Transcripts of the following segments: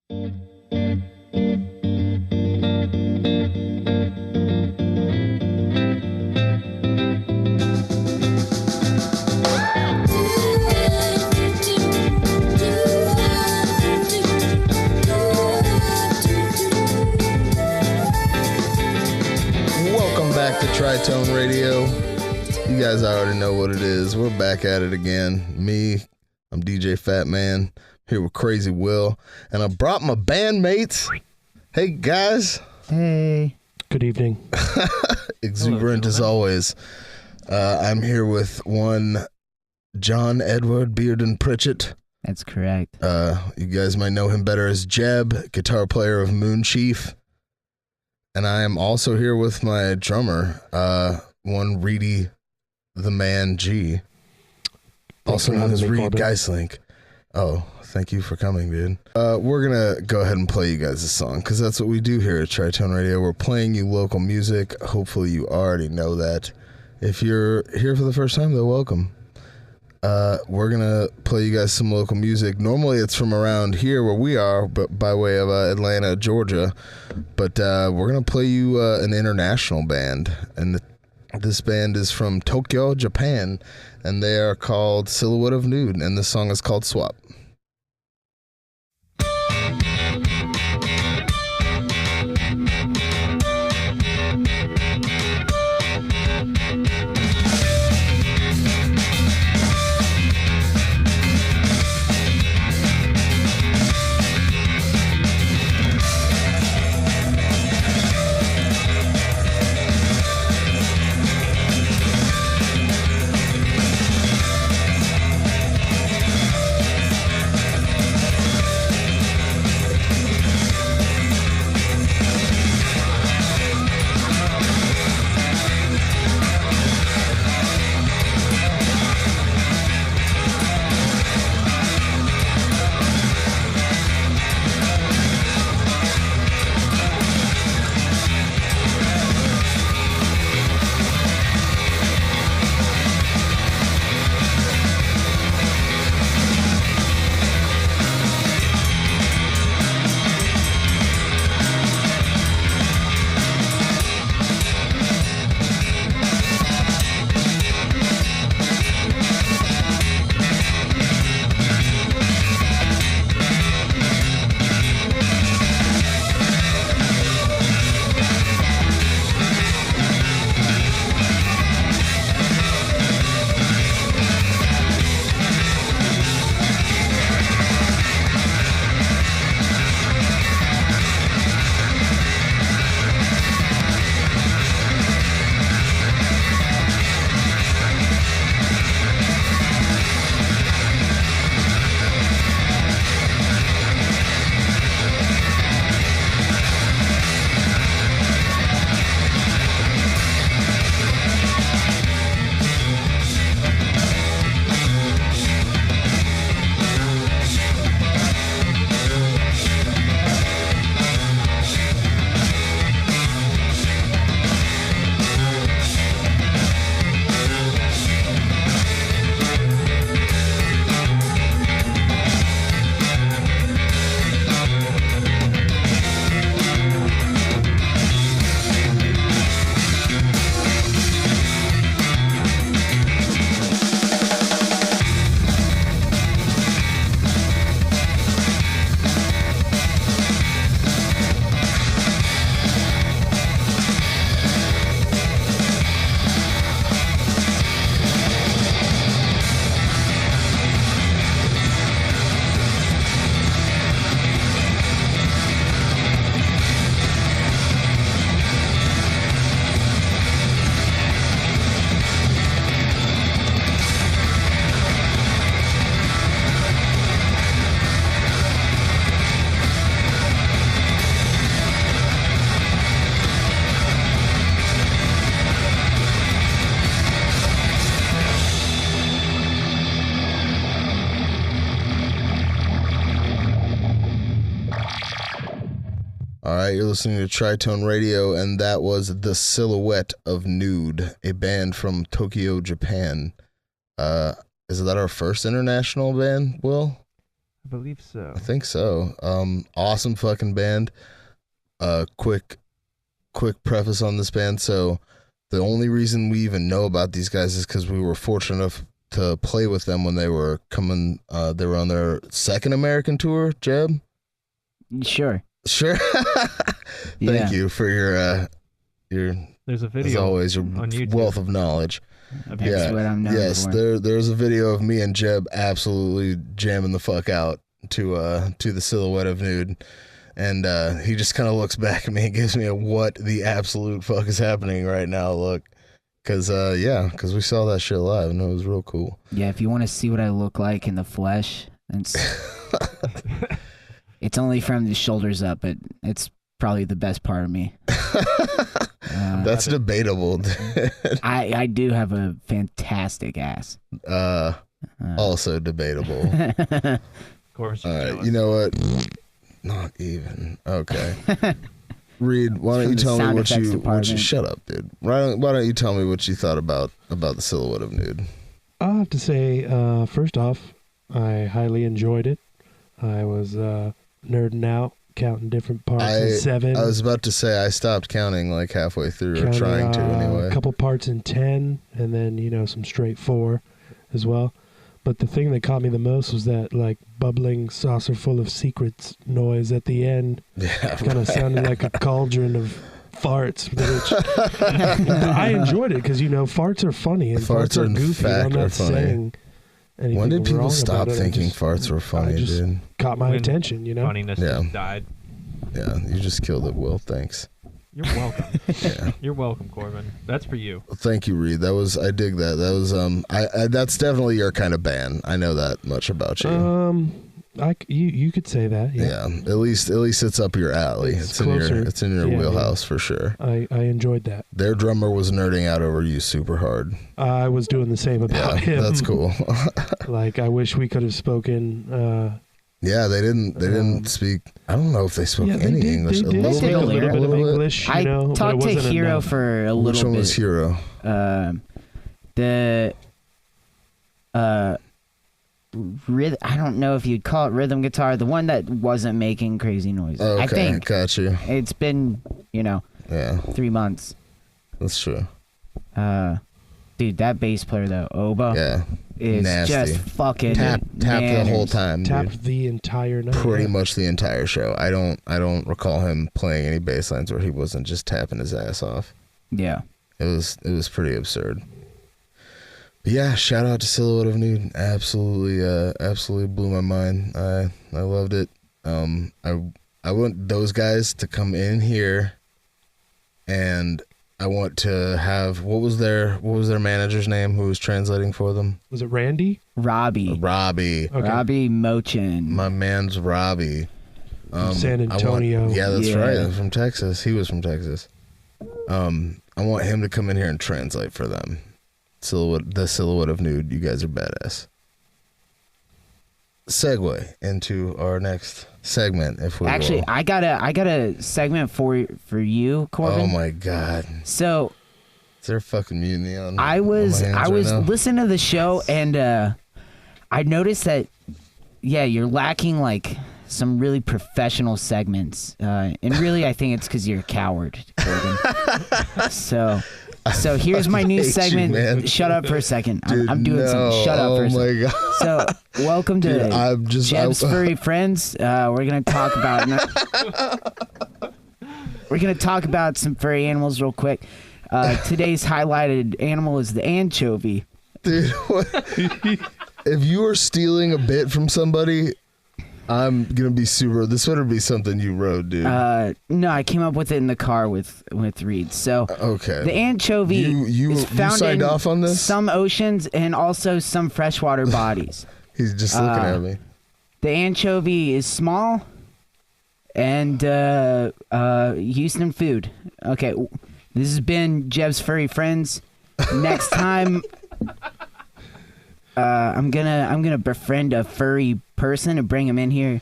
Tritone Radio. You guys already know what it is. We're back at it again. I'm DJ Fat Man, here with Crazy Will, and I brought my bandmates. Hey guys. Hey. Good evening. Exuberant as always. I'm here with one John Edward Bearden Pritchett. That's correct. You guys might know him better as Jeb, guitar player of Moonchief. And I am also here with my drummer, one Reidy, the man G, also known as Reid Geislink. Oh, thank you for coming, dude. We're going to go ahead and play you guys a song, because that's what we do here at Tritone Radio. We're playing you local music. Hopefully you already know that. If you're here for the first time, though, welcome. We're going to play you guys some local music. Normally it's from around here where we are, but by way of Atlanta, Georgia. But we're going to play you an international band. And this band is from Tokyo, Japan. And they are called Silhouette of Nude. And this song is called Swap. All right, you're listening to Tritone Radio, and that was The Silhouette of Nude, a band from Tokyo, Japan. Is that our first international band, Will? I believe so. I think so. Awesome fucking band. Quick preface on this band. So the only reason we even know about these guys is because we were fortunate enough to play with them when they were coming. They were on their second American tour. Jeb. Sure. Thank you for your. There's a video. As always, your on YouTube. wealth of knowledge. That's what I'm known for. There's a video of me and Jeb absolutely jamming the fuck out to the silhouette of Nude, and he just kind of looks back at me and gives me a what the absolute fuck is happening right now look, because we saw that shit live and it was real cool. Yeah, if you want to see what I look like in the flesh, it's only from the shoulders up, but it's probably the best part of me. That's debatable. I do have a fantastic ass. Also debatable. All right, you know what? Not even. Okay. Reid, why don't you tell me what you shut up, dude. Why don't you tell me what you thought about the silhouette of Nude? I'll have to say, first off, I highly enjoyed it. I was nerding out, counting different parts in 7. I was about to say I stopped counting like halfway through, or trying to anyway. A couple parts in 10, and then some straight 4 as well. But the thing that caught me the most was that like bubbling saucer full of secrets noise at the end. Yeah, kind of sounded like a cauldron of farts. Which I enjoyed it because farts are funny and farts are goofy. I'm not saying anything. When did people stop it. thinking farts were funny, dude? Caught my attention, Funniness just died. Yeah, you just killed it, Will. Thanks. You're welcome. You're welcome, Corbin. That's for you. Thank you, Reid. I dig that. That was that's definitely your kind of band. I know that much about you. You could say that. Yeah. At least it's up your alley. It's in your wheelhouse for sure. I enjoyed that. Their drummer was nerding out over you super hard. I was doing the same about him. That's cool. Like I wish we could have spoken. Yeah, they didn't speak. I don't know if they spoke any English. They did a little bit of English. I talked to Hero enough. for a little bit. Which one was Hero? The rhythm. I don't know if you'd call it rhythm guitar. The one that wasn't making crazy noises. Okay, I think. Got you. It's been 3 months. That's true. Dude, that bass player though, Oba, is nasty. just fucking tap the whole time. Tapped the entire night. Pretty much the entire show. I don't recall him playing any bass lines where he wasn't just tapping his ass off. Yeah, it was pretty absurd. But yeah, shout out to Silhouette of Nude. Absolutely blew my mind. I loved it. I want those guys to come in here, and I want to have what was their manager's name who was translating for them? Was it Randy? Robbie. Okay. Robbie Mochin. My man's Robbie. From San Antonio. That's right. I'm from Texas. He was from Texas. I want him to come in here and translate for them. The Silhouette of Nude. You guys are badass. Segue into our next segment, if we Actually, will. I got a segment for you, Corbin. Oh my god! So, is there fucking mutiny on? I was right listening to the show and I noticed that you're lacking like some really professional segments, and really I think it's because you're a coward, Corbin. So here's my new segment. Shut up for a second. Dude, I'm doing something. Shut up for a second. Oh my god. So welcome to Jeb's Furry Friends. We're gonna talk about some furry animals real quick. Today's highlighted animal is the anchovy. Dude, if you are stealing a bit from somebody, I'm gonna be super. This better be something you wrote, dude. No, I came up with it in the car with Reid. So okay, the anchovy is found signed in off on this? some oceans and also some freshwater bodies. He's just looking at me. The anchovy is small and used in food. Okay, this has been Jeb's Furry Friends. Next time, I'm gonna befriend a furry person and bring him in here,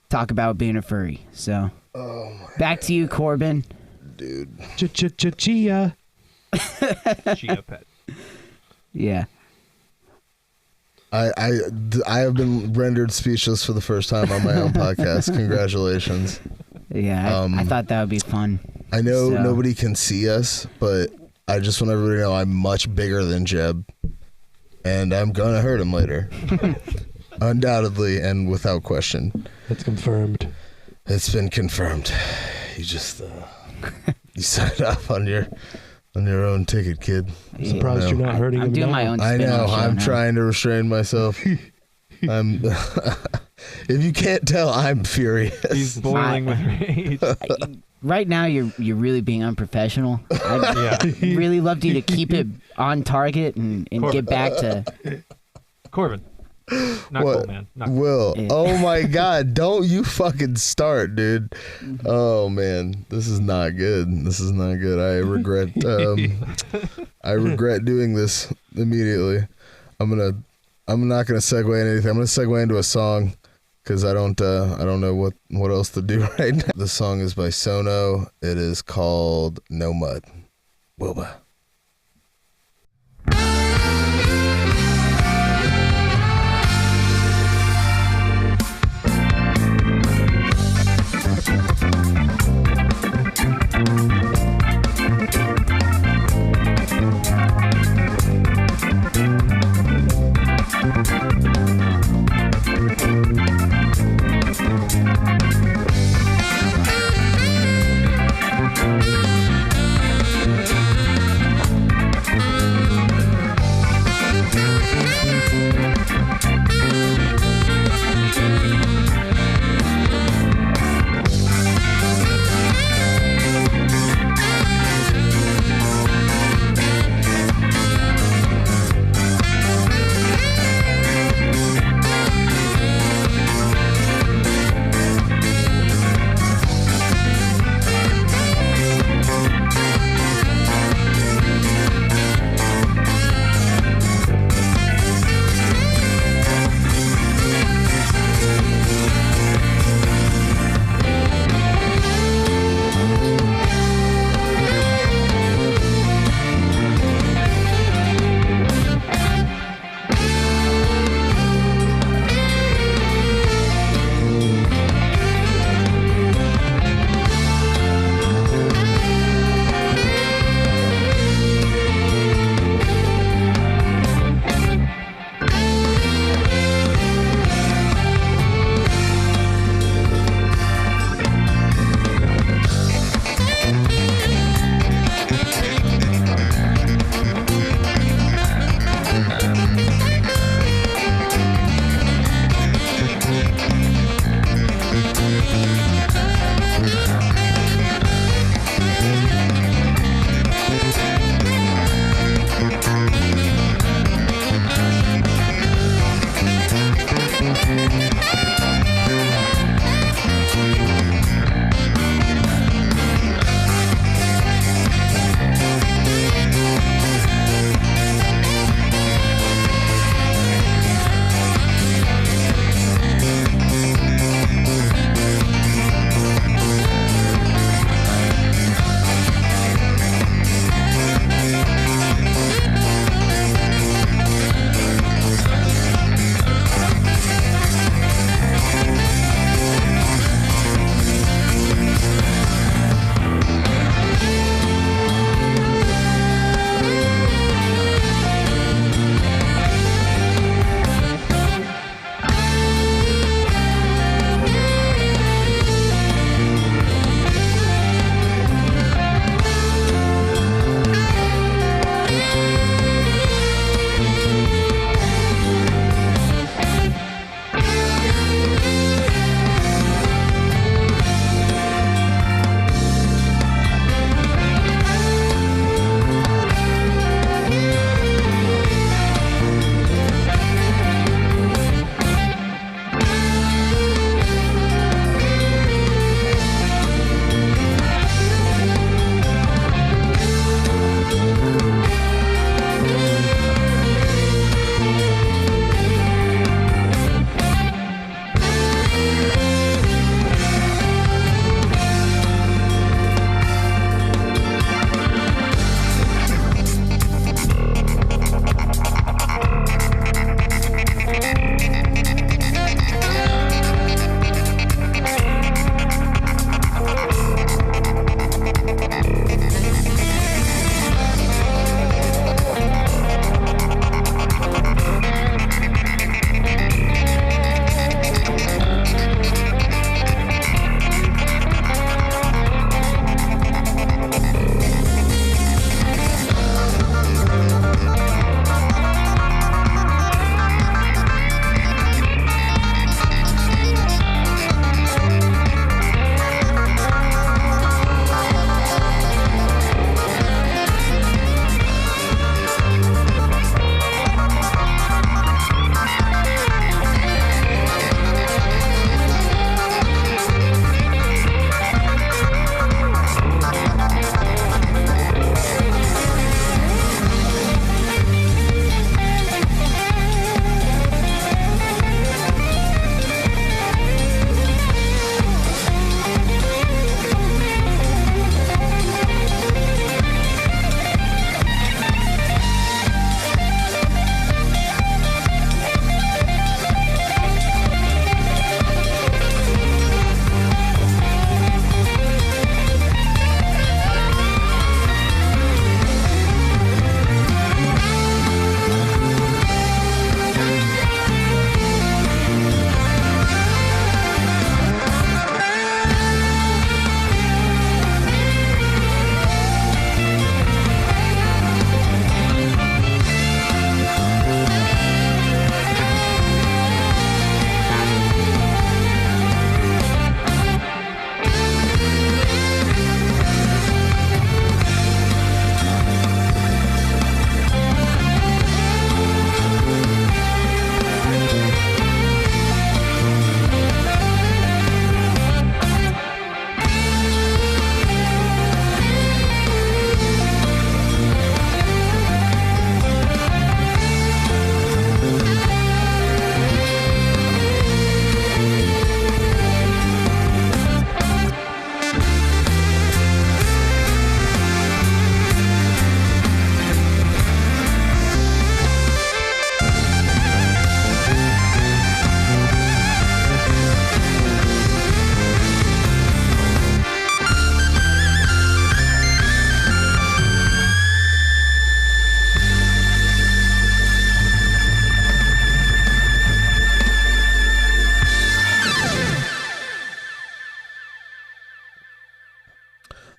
talk about being a furry. So, back to you, Corbin. Dude, Chia. Chia pet. Yeah. I have been rendered speechless for the first time on my own podcast. Congratulations. Yeah, I thought that would be fun. I know nobody can see us, but I just want everybody to know I'm much bigger than Jeb, and I'm gonna hurt him later. Undoubtedly and without question. That's confirmed. It's been confirmed. You just you signed up on your own ticket, kid. I'm surprised you're not hurting him. I'm doing now. my own. I know. I'm now. trying to restrain myself. I'm. If you can't tell, I'm furious. He's boiling with rage. Right now, you're really being unprofessional. I'd really loved you to keep it on target and get back to Corbin. Not What? cool, man. Not cool. Will. Yeah. Oh my God. Don't you fucking start, dude. Oh man. This is not good. This is not good. I regret doing this immediately. I'm not gonna segue into anything. I'm gonna segue into a song because I don't know what else to do right now. The song is by Sono. It is called No Mud. Wilbur.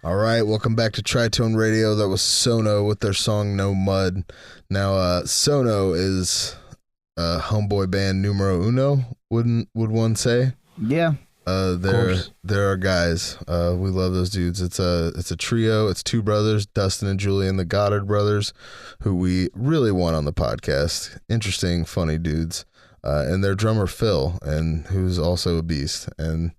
All right, welcome back to Tritone Radio. That was Sono with their song No Mud. Now, Sono is homeboy band numero uno, would one say? Yeah. They're our guys. We love those dudes. It's a trio. It's two brothers, Dustin and Julian, the Goddard brothers, who we really want on the podcast. Interesting, funny dudes. And their drummer Phil, and who's also a beast. And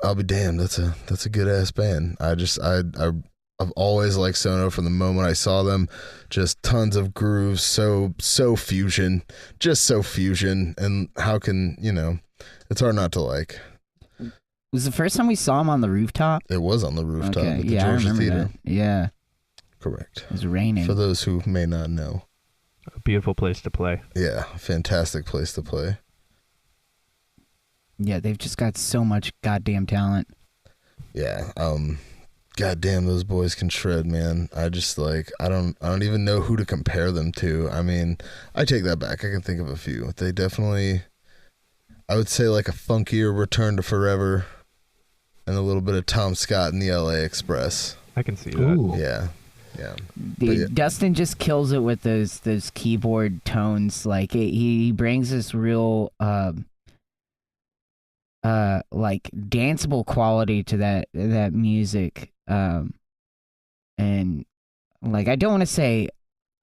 I'll be damned, that's a good ass band. I've always liked Sono from the moment I saw them. Just tons of grooves, so fusion, just so fusion. And how can it's hard not to like. Was the first time we saw him on the rooftop? It was on the rooftop at the I Georgia remember Theater. that. Yeah, correct. It was raining. For those who may not know, a beautiful place to play. Yeah, fantastic place to play. Yeah, they've just got so much goddamn talent. Yeah, goddamn, those boys can shred, man. I just I don't even know who to compare them to. I mean, I take that back. I can think of a few. They definitely, I would say like a funkier Return to Forever, and a little bit of Tom Scott and the LA Express. I can see that. Ooh. Yeah. Dustin just kills it with those keyboard tones. Like he brings this real like danceable quality to that music, and like I don't want to say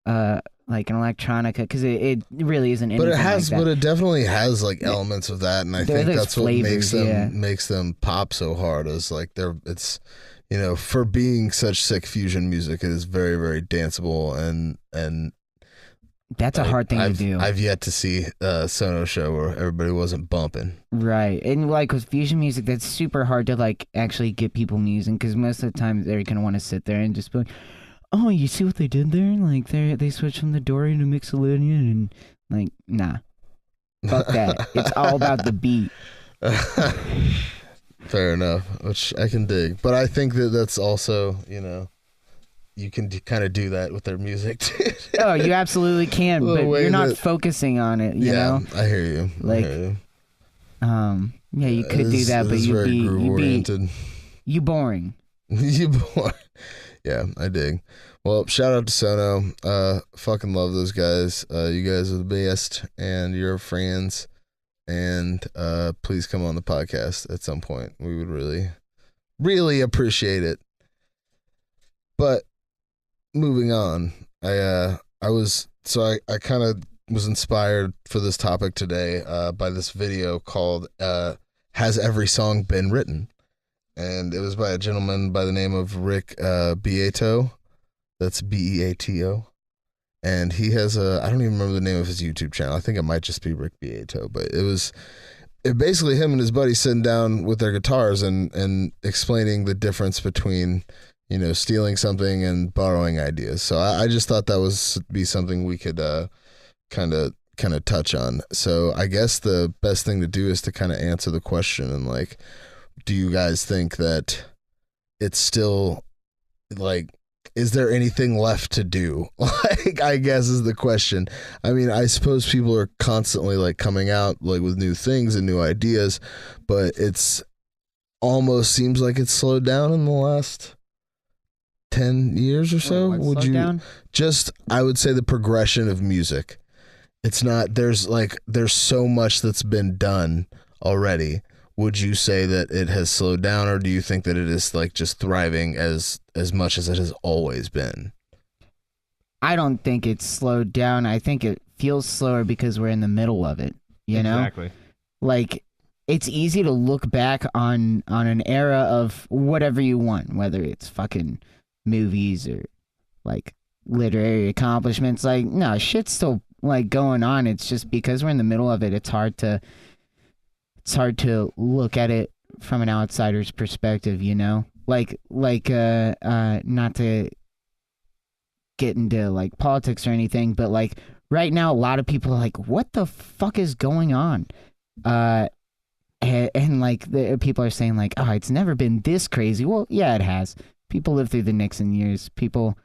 like an electronica, because it really isn't anything but it has like that. But it definitely has like elements of that, and I think that's what makes them pop so hard, is like it's for being such sick fusion music, it is very, very danceable, and that's a hard thing to do. I've yet to see a Sono show where everybody wasn't bumping. Right. And like with fusion music, that's super hard to like actually get people musing, because most of the time they're going to want to sit there and just be like, oh, you see what they did there? Like they switched from the Dorian to Mixolydian, and like, nah. Fuck that. It's all about the beat. Fair enough, which I can dig. But I think that's also, you can kind of do that with their music too. Oh, you absolutely can, but you're not focusing on it, you know? I hear you. Like, yeah, you could do that, but you'd be you boring. You boring. Yeah, I dig. Well, shout out to Sono. Fucking love those guys. You guys are the best, and you're friends. And please come on the podcast at some point. We would really, really appreciate it. But moving on, I kind of was inspired for this topic today by this video called "Has Every Song Been Written?" And it was by a gentleman by the name of Rick Beato. That's Beato. And he has I don't even remember the name of his YouTube channel. I think it might just be Rick Beato, but it basically him and his buddy sitting down with their guitars and explaining the difference between, stealing something and borrowing ideas. So I just thought that was be something we could kind of touch on. So I guess the best thing to do is to kind of answer the question, and like, do you guys think that it's still like, is there anything left to do? Like, I guess is the question. I mean, I suppose people are constantly like coming out like with new things and new ideas, but it's almost seems like it's slowed down in the last 10 years or so. Would you down? I would say the progression of music. It's not, there's so much that's been done already. Would you say that it has slowed down, or do you think that it is like just thriving as much as it has always been? I don't think it's slowed down. I think it feels slower because we're in the middle of it, you know? Exactly. Like, it's easy to look back on an era of whatever you want, whether it's fucking movies or like literary accomplishments. Like, no, shit's still like going on. It's just because we're in the middle of it, it's hard to look at it from an outsider's perspective, you know? Like not to get into like politics or anything, but like right now a lot of people are like, what the fuck is going on? And like the people are saying like, oh, it's never been this crazy. Well, yeah, it has. People lived through the Nixon years. People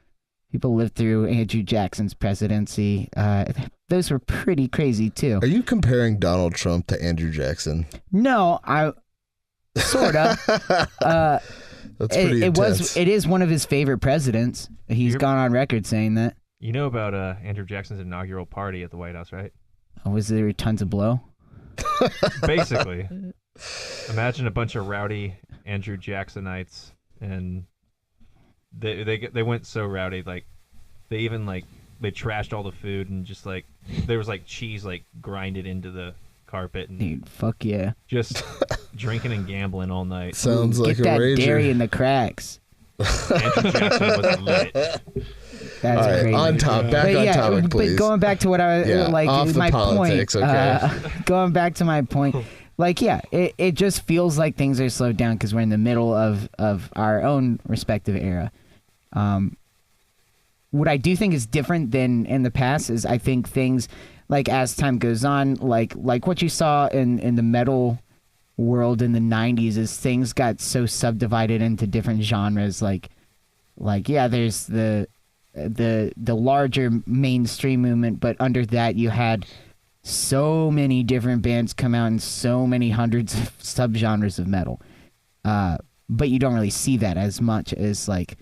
lived through Andrew Jackson's presidency. Those were pretty crazy too. Are you comparing Donald Trump to Andrew Jackson? No, I sort of. That's pretty intense. It is one of his favorite presidents. He's gone on record saying that. You know about Andrew Jackson's inaugural party at the White House, right? Oh, was there tons of blow? Basically. Imagine a bunch of rowdy Andrew Jacksonites, and they went so rowdy, like they even they trashed all the food, and just there was cheese grinded into the carpet, and dude, fuck yeah, just drinking and gambling all night. Sounds like Get a that rager. dairy in the cracks. Andrew Jackson was lit. That's all right, crazy. on topic, please. But going back to what I was off the my politics, point. okay. Going back to my point, it just feels like things are slowed down because we're in the middle of our own respective era. What I do think is different than in the past is I think things as time goes on, like what you saw in the metal world in the 90s is things got so subdivided into different genres. There's the larger mainstream movement, but under that you had so many different bands come out and so many hundreds of subgenres of metal. But you don't really see that as much as like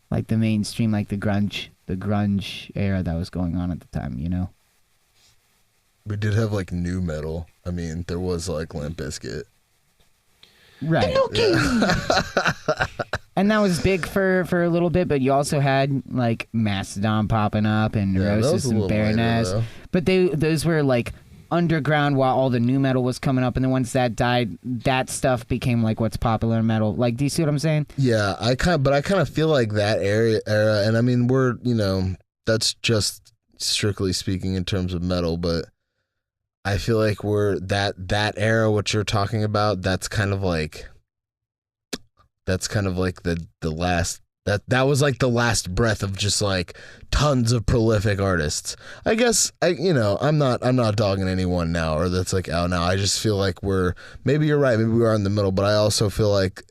the mainstream, like the grunge era that was going on at the time, you know? We did have new metal. I mean, there was Limp Bizkit. Right. Yeah. And that was big for a little bit, but you also had Mastodon popping up and Neurosis and Baroness. But those were underground while all the new metal was coming up, and then once that died, that stuff became what's popular in metal. Do you see what I'm saying? Yeah, I kind of feel like that era, and I mean we're that's just strictly speaking in terms of metal, but I feel like we're that era, what you're talking about, that's kind of like the last that was the last breath of just tons of prolific artists. I guess I'm not dogging anyone now or that's out now. I just feel like maybe you're right, maybe we are in the middle, but I also feel like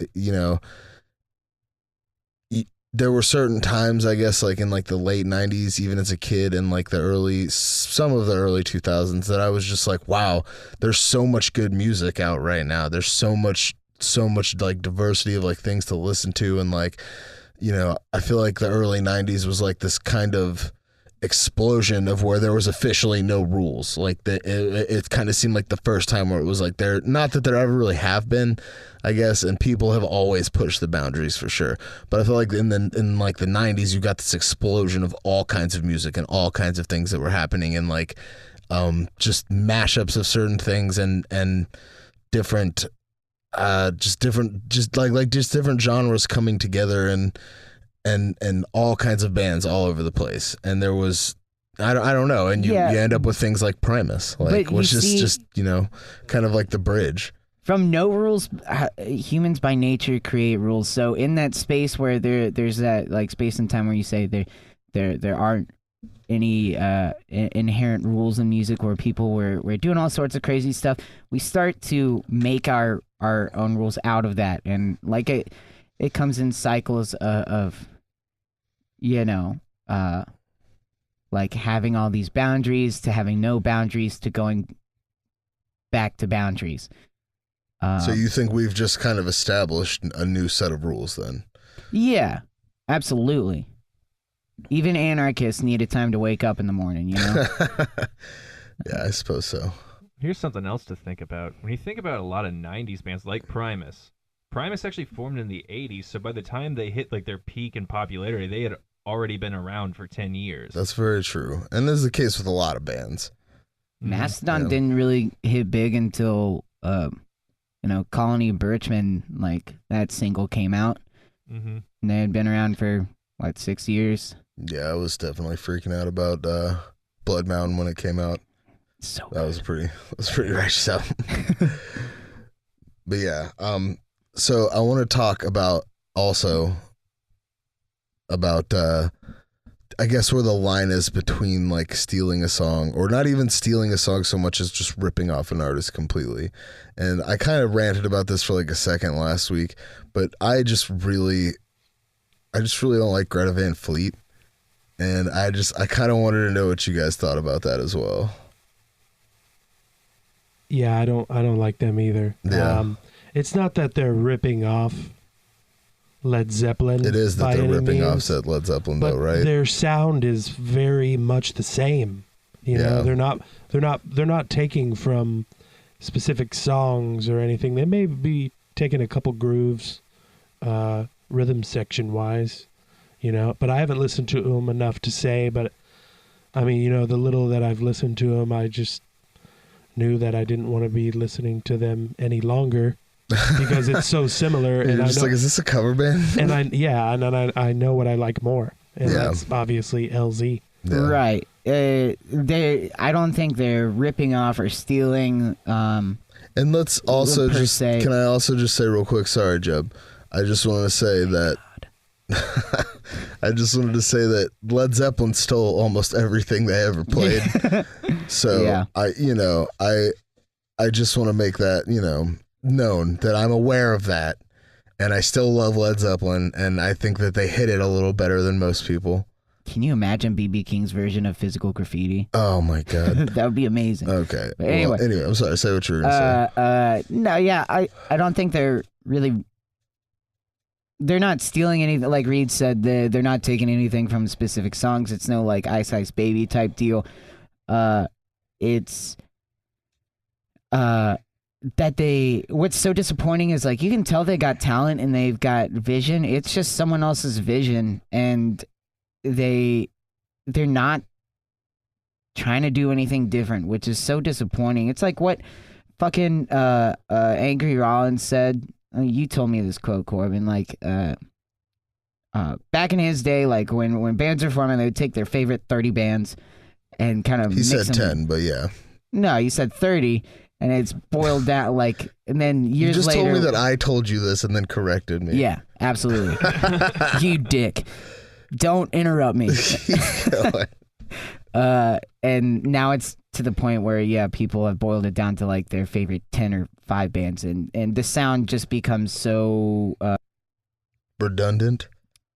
there were certain times, I guess, in the late 90s, even as a kid, and some of the early 2000s, that I was just wow, there's so much good music out right now. There's so much diversity of things to listen to, and I feel like the early 90s was this kind of explosion of where there was officially no rules. It kind of seemed like the first time where it was there, not that there ever really have been, I guess, and people have always pushed the boundaries for sure. But I feel like in the 90s, you got this explosion of all kinds of music and all kinds of things that were happening, and just mashups of certain things and different different genres coming together and all kinds of bands all over the place. And there was I don't know, and you end up with things like Primus, which is just kind of the bridge. From no rules, humans by nature create rules. So in that space where there's that space and time where you say there aren't any inherent rules in music, where people were doing all sorts of crazy stuff, we start to make our own rules out of that, and it comes in cycles of having all these boundaries to having no boundaries to going back to boundaries. So you think we've just kind of established a new set of rules then? Yeah, absolutely. Even anarchists need a time to wake up in the morning, Yeah, I suppose so. Here's something else to think about. When you think about a lot of 90s bands like Primus actually formed in the 80s, so by the time they hit their peak in popularity, they had already been around for 10 years. That's very true. And this is the case with a lot of bands. Mastodon didn't really hit big until Colony of Birchmen, that single came out. Mm-hmm. And they had been around for 6 years. Yeah, I was definitely freaking out about Blood Mountain when it came out. So that was pretty righteous out. But yeah, so I want to talk about I guess where the line is between stealing a song, or not even stealing a song so much as just ripping off an artist completely. And I kind of ranted about this for a second last week, but I just really don't like Greta Van Fleet, and I kind of wanted to know what you guys thought about that as well. Yeah, I don't like them either. Yeah. It's not that they're ripping off Led Zeppelin. It is that by they're any ripping means, off Led Zeppelin, but though, right? their sound is very much the same. You know, they're not taking from specific songs or anything. They may be taking a couple grooves, rhythm section wise, you know. But I haven't listened to them enough to say. But I mean, you know, the little that I've listened to them, I just knew that I didn't want to be listening to them any longer because it's so similar. You're And just I know, like, is this a cover band? and I know what I like more, and that's obviously LZ. Yeah. Right. I don't think they're ripping off or stealing. And let's also per just, se. can I also just say real quick, sorry, Jeb, I just want to say that, I just wanted to say that Led Zeppelin stole almost everything they ever played. So Yeah. I just want to make that, you know, known that I'm aware of that, and I still love Led Zeppelin, and I think that they hit it a little better than most people. Can you imagine B.B. King's version of Physical Graffiti? Oh my God. That would be amazing. Okay. But anyway. Well, anyway, I'm sorry. Say what you were gonna say. No, yeah, I don't think they're really. They're not stealing anything. Like Reid said, they're not taking anything from specific songs. It's no like Ice Ice Baby type deal. It's that they. What's so disappointing is like you can tell they got talent and they've got vision. It's just someone else's vision, and they're not trying to do anything different, which is so disappointing. It's like what fucking Angry Rollins said. You told me this quote, Corbin. Like back in his day, like when bands were forming, they would take their favorite 30 bands and kind of He mix said them. 10, but yeah. No, you said 30, and it's boiled down like, and then years You just later. told me that I told you this and then corrected me. Yeah, absolutely. You dick. Don't interrupt me. And now it's to the point where, yeah, people have boiled it down to like their favorite 10 or 5 bands, and the sound just becomes so Redundant.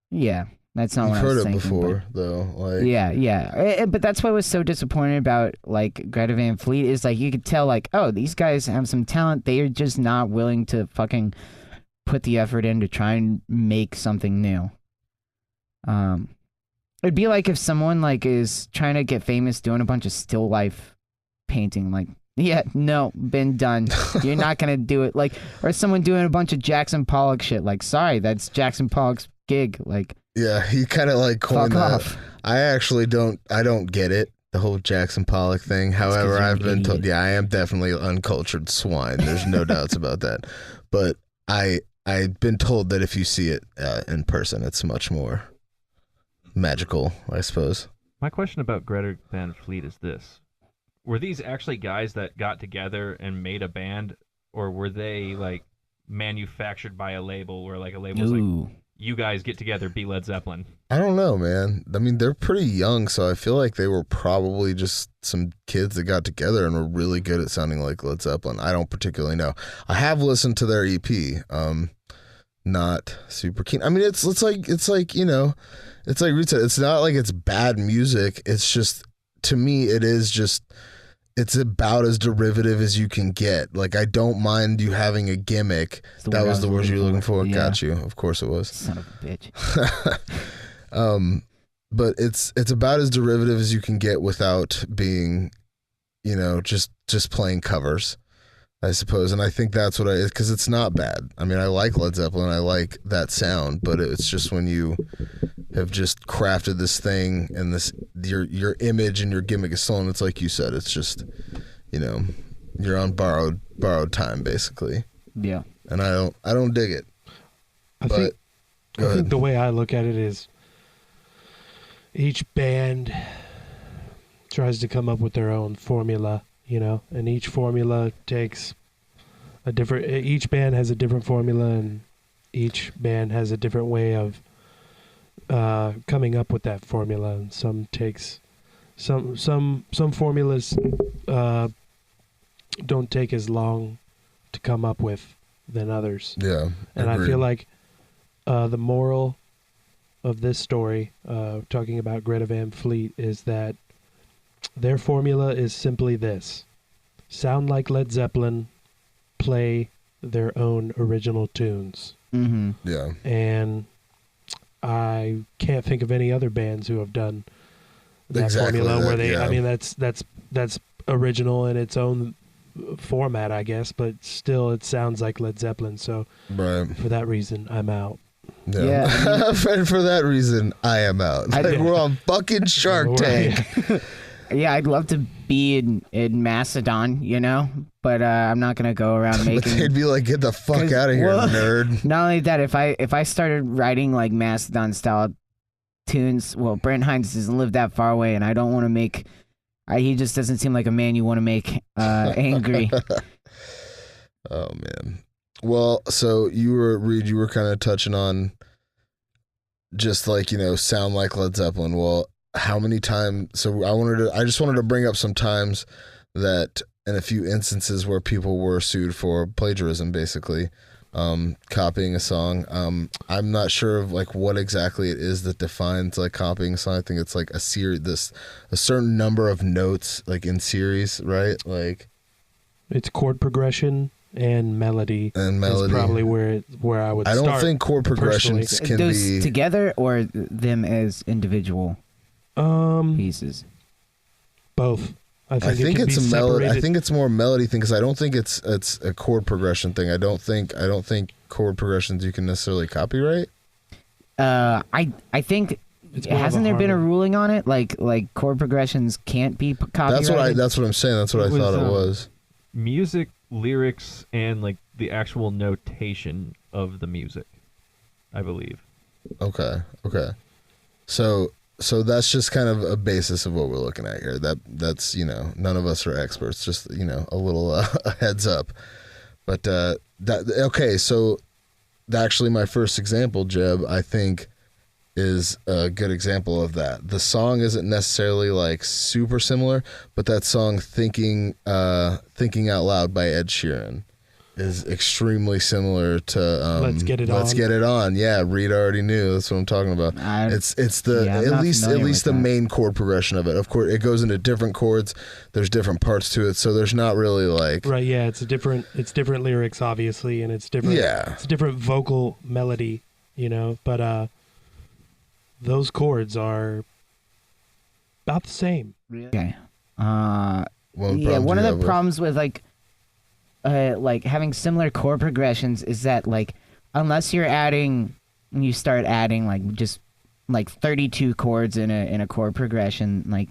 yeah. That's not You've what I was heard it thinking, before, though. Like, yeah. But that's what was so disappointing about like Greta Van Fleet is like you could tell like, oh, these guys have some talent. They are just not willing to fucking put the effort in to try and make something new. It'd be like if someone like is trying to get famous doing a bunch of still life painting, like, yeah, no, been done. You're not gonna do it. Like, or someone doing a bunch of Jackson Pollock shit. Like, sorry, that's Jackson Pollock's gig. Like, yeah, he kind of like coined fuck that. off. I don't get it, the whole Jackson Pollock thing. However, you're I've an been told, idiot. yeah, I am definitely uncultured swine. There's no doubts about that. But I've been told that if you see it in person, it's much more magical, I suppose. My question about Greta Van Fleet is this. Were these actually guys that got together and made a band, or were they like manufactured by a label where like a label's like, Ooh. you guys get together, be Led Zeppelin? I don't know, man. I mean, they're pretty young, so I feel like they were probably just some kids that got together and were really good at sounding like Led Zeppelin. I don't particularly know. I have listened to their EP. Not super keen. I mean, it's like, you know, it's like Reid said, it's not like it's bad music. It's just, to me, it's about as derivative as you can get. Like, I don't mind you having a gimmick. the That word was I the word you were looking for. Yeah. Got you. Of course it was. Son of a bitch. But it's about as derivative as you can get without being, you know, just playing covers, I suppose. And I think that's what because it's not bad. I mean, I like Led Zeppelin, I like that sound, but it's just when you have just crafted this thing and this your image and your gimmick is stolen. It's like you said, it's just, you know, you're on borrowed time basically. Yeah. And I don't dig it. I But think go I think ahead. the way I look at it is each band tries to come up with their own formula, you know, and each formula takes a different. Each band has a different formula, and each band has a different way of coming up with that formula. And some formulas don't take as long to come up with than others. Yeah. And agreed. I feel like the moral of this story, talking about Greta Van Fleet, is that their formula is simply this: sound like Led Zeppelin, play their own original tunes. Mm-hmm. Yeah. And I can't think of any other bands who have done that Exactly formula where that, they. yeah. I mean, that's original in its own format, I guess, but still, it sounds like Led Zeppelin. So Right. for that reason, I'm out. Yeah. And for that reason, I am out. Like, we're on fucking Shark Tank. Yeah, I'd love to be in Macedon, you know, but I'm not gonna go around But making. they'd be like, "Get the fuck out of here, well, nerd!" Not only that, if I started writing like Macedon style tunes, well, Brent Hines doesn't live that far away, and I don't want to make. He just doesn't seem like a man you want to make angry. Oh man. Well, so Reid, you were kind of touching on just like, sound like Led Zeppelin. Well, how many times? So I just wanted to bring up some times that in a few instances where people were sued for plagiarism, basically, copying a song. I'm not sure of like what exactly it is that defines like copying a song. I think it's like a certain number of notes like in series, right? Like it's chord progression and melody. And melody. Is probably where I would I start. don't think chord progressions can those be together or them as individual pieces. Both. I I think think it can it's be a melody. I separated. think it's more a melody thing because I don't think it's a chord progression thing. I don't think chord progressions you can necessarily copyright. I think It's more of a hasn't there been a harmony. ruling on it? Like chord progressions can't be copyrighted. That's what I'm saying. That's what I It was, thought it was. Music, lyrics, and like the actual notation of the music, I believe. Okay. So that's just kind of a basis of what we're looking at here. That's none of us are experts. Just a little a heads up. But okay. So actually, my first example, Jeb, I think is a good example of that. The song isn't necessarily like super similar, but that song "Thinking Out Loud" by Ed Sheeran is extremely similar to Let's Get It Let's On. Get It On. Yeah, Reid already knew. That's what I'm talking about. It's the I'm at not least familiar with the that. main chord progression of it. Of course, it goes into different chords. There's different parts to it, so there's not really like Right, yeah, it's different lyrics obviously, and it's different. Yeah. It's a different vocal melody, but those chords are about the same. Okay. one of the Yeah, problems one you of have the with- problems with like having similar chord progressions is that like unless you start adding like just like 32 chords in a chord progression, like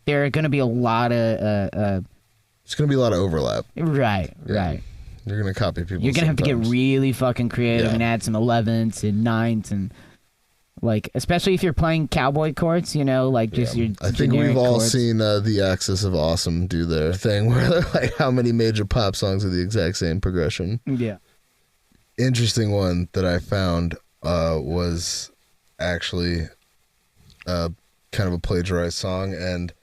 there are going to be a lot of There's gonna be a lot of overlap. right. You're gonna copy people. You're gonna have to get sometimes. really fucking creative Yeah. and add some 11ths and 9ths and like especially if you're playing cowboy chords, like just your I think generic we've all chords. seen the Axis of Awesome do their thing where they're like, how many major pop songs are the exact same progression? Yeah. Interesting one that I found was actually kind of a plagiarized song, and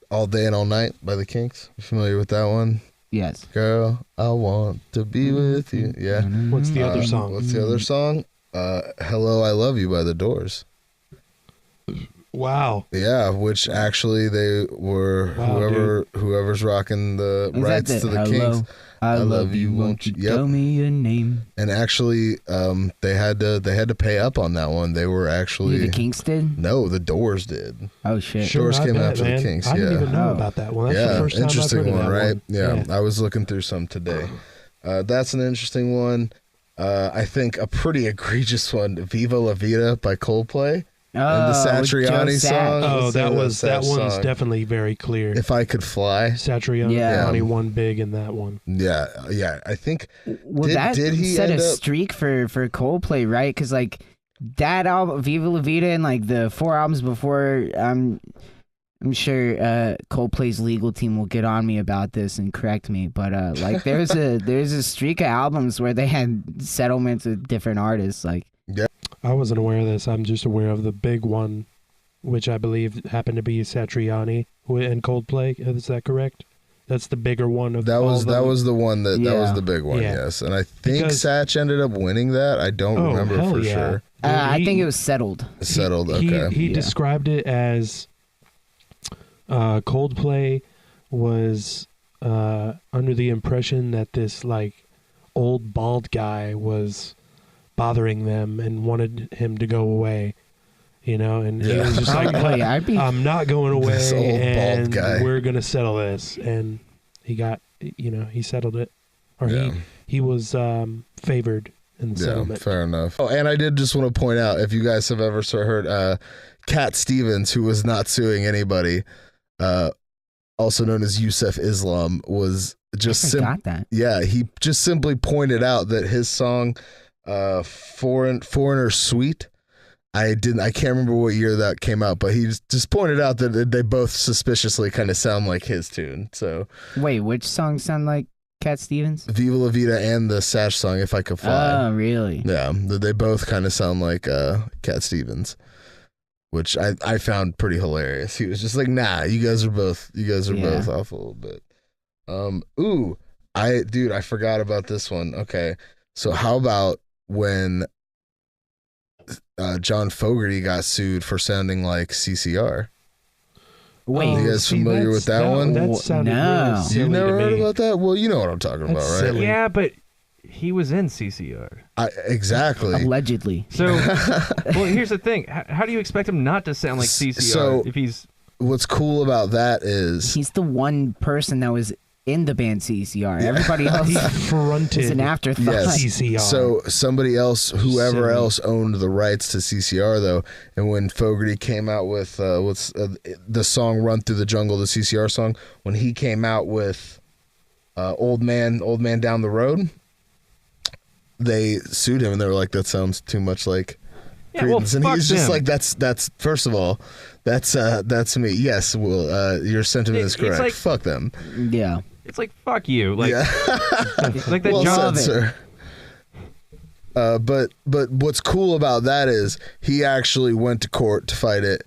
All Day and All Night by the Kinks. You familiar with that one? Yes. Girl, I want to be with you. Yeah. What's the other song? What's the other song? Hello, I Love You by the Doors. Wow. Yeah, which actually they were Wow, whoever's rocking the Is rights that to the Hello, Kinks. I love you. Won't you tell me your name? And actually, they had to pay up on that one. They were actually The Kinks did? no, the Doors did. Oh shit. Sure, Doors I came bet, after the man. Kinks, I didn't yeah. even know Oh. about that one. That's Yeah, the first time interesting I've heard one, of that right? one. Yeah, I was looking through some today. That's an interesting one. I think a pretty egregious one, "Viva La Vida" by Coldplay. Oh, the Satriani Joe Sac. song. Oh, Let's say that that's one's song. definitely very clear. "If I Could Fly." Satriani Yeah. won big in that one. Yeah. I think Well, Did- that did he set a end up- streak for Coldplay, right? Because like that album, Viva La Vida, and like the 4 albums before, I'm sure Coldplay's legal team will get on me about this and correct me. But like there's a streak of albums where they had settlements with different artists. Like I wasn't aware of this. I'm just aware of the big one, which I believe happened to be Satriani and Coldplay. Is that correct? That's the bigger one of that all was of them. that was the one that was Yeah. the big one. Yeah. Yes, and I think Because- Satch ended up winning that. I don't Oh, remember hell for yeah. sure. Dude, I he- think it was settled. Settled. He Okay. he Yeah. described it as Coldplay was under the impression that this like old bald guy was bothering them and wanted him to go away. You know, and he was just like, I'm not going away, This old bald and guy. we're going to settle this. And he got, he settled it. Or he was favored in the settlement. Fair enough. Oh, and I did just want to point out, if you guys have ever heard Cat Stevens, who was not suing anybody, also known as Yusef Islam, was just he just simply pointed out that his song Foreigner Suite, I can't remember what year that came out, but he just pointed out that they both suspiciously kind of sound like his tune. So wait, which songs sound like Cat Stevens? Viva La Vida and the Sash song, If I Could Fly. Oh, really? Yeah, they both kind of sound like Cat Stevens, which I found pretty hilarious. He was just like, nah, you guys are both off a little bit. I forgot about this one. Okay, so how about when John Fogerty got sued for sounding like CCR? Wait, you guys familiar with that one? That sounded really silly. You've never to heard me. about that? Well, you know what I'm talking about, right? Silly. Yeah, but he was in CCR. Exactly. Allegedly. So, well, here's the thing. How do you expect him not to sound like CCR if he's... What's cool about that is... He's the one person that was in the band CCR. Everybody else is an afterthought. Yes. CCR. So somebody else, whoever else owned the rights to CCR, though, and when Fogerty came out with the song "Run Through the Jungle," the CCR song, when he came out with "Old Man Down the Road," they sued him and they were like, "That sounds too much like Creedence," and he's just like, "That's first of all, that's me. Yes, well, your sentiment is correct. like, fuck them." Yeah. It's like, fuck you. Like, like that well John... said, sir. But what's cool about that is he actually went to court to fight it,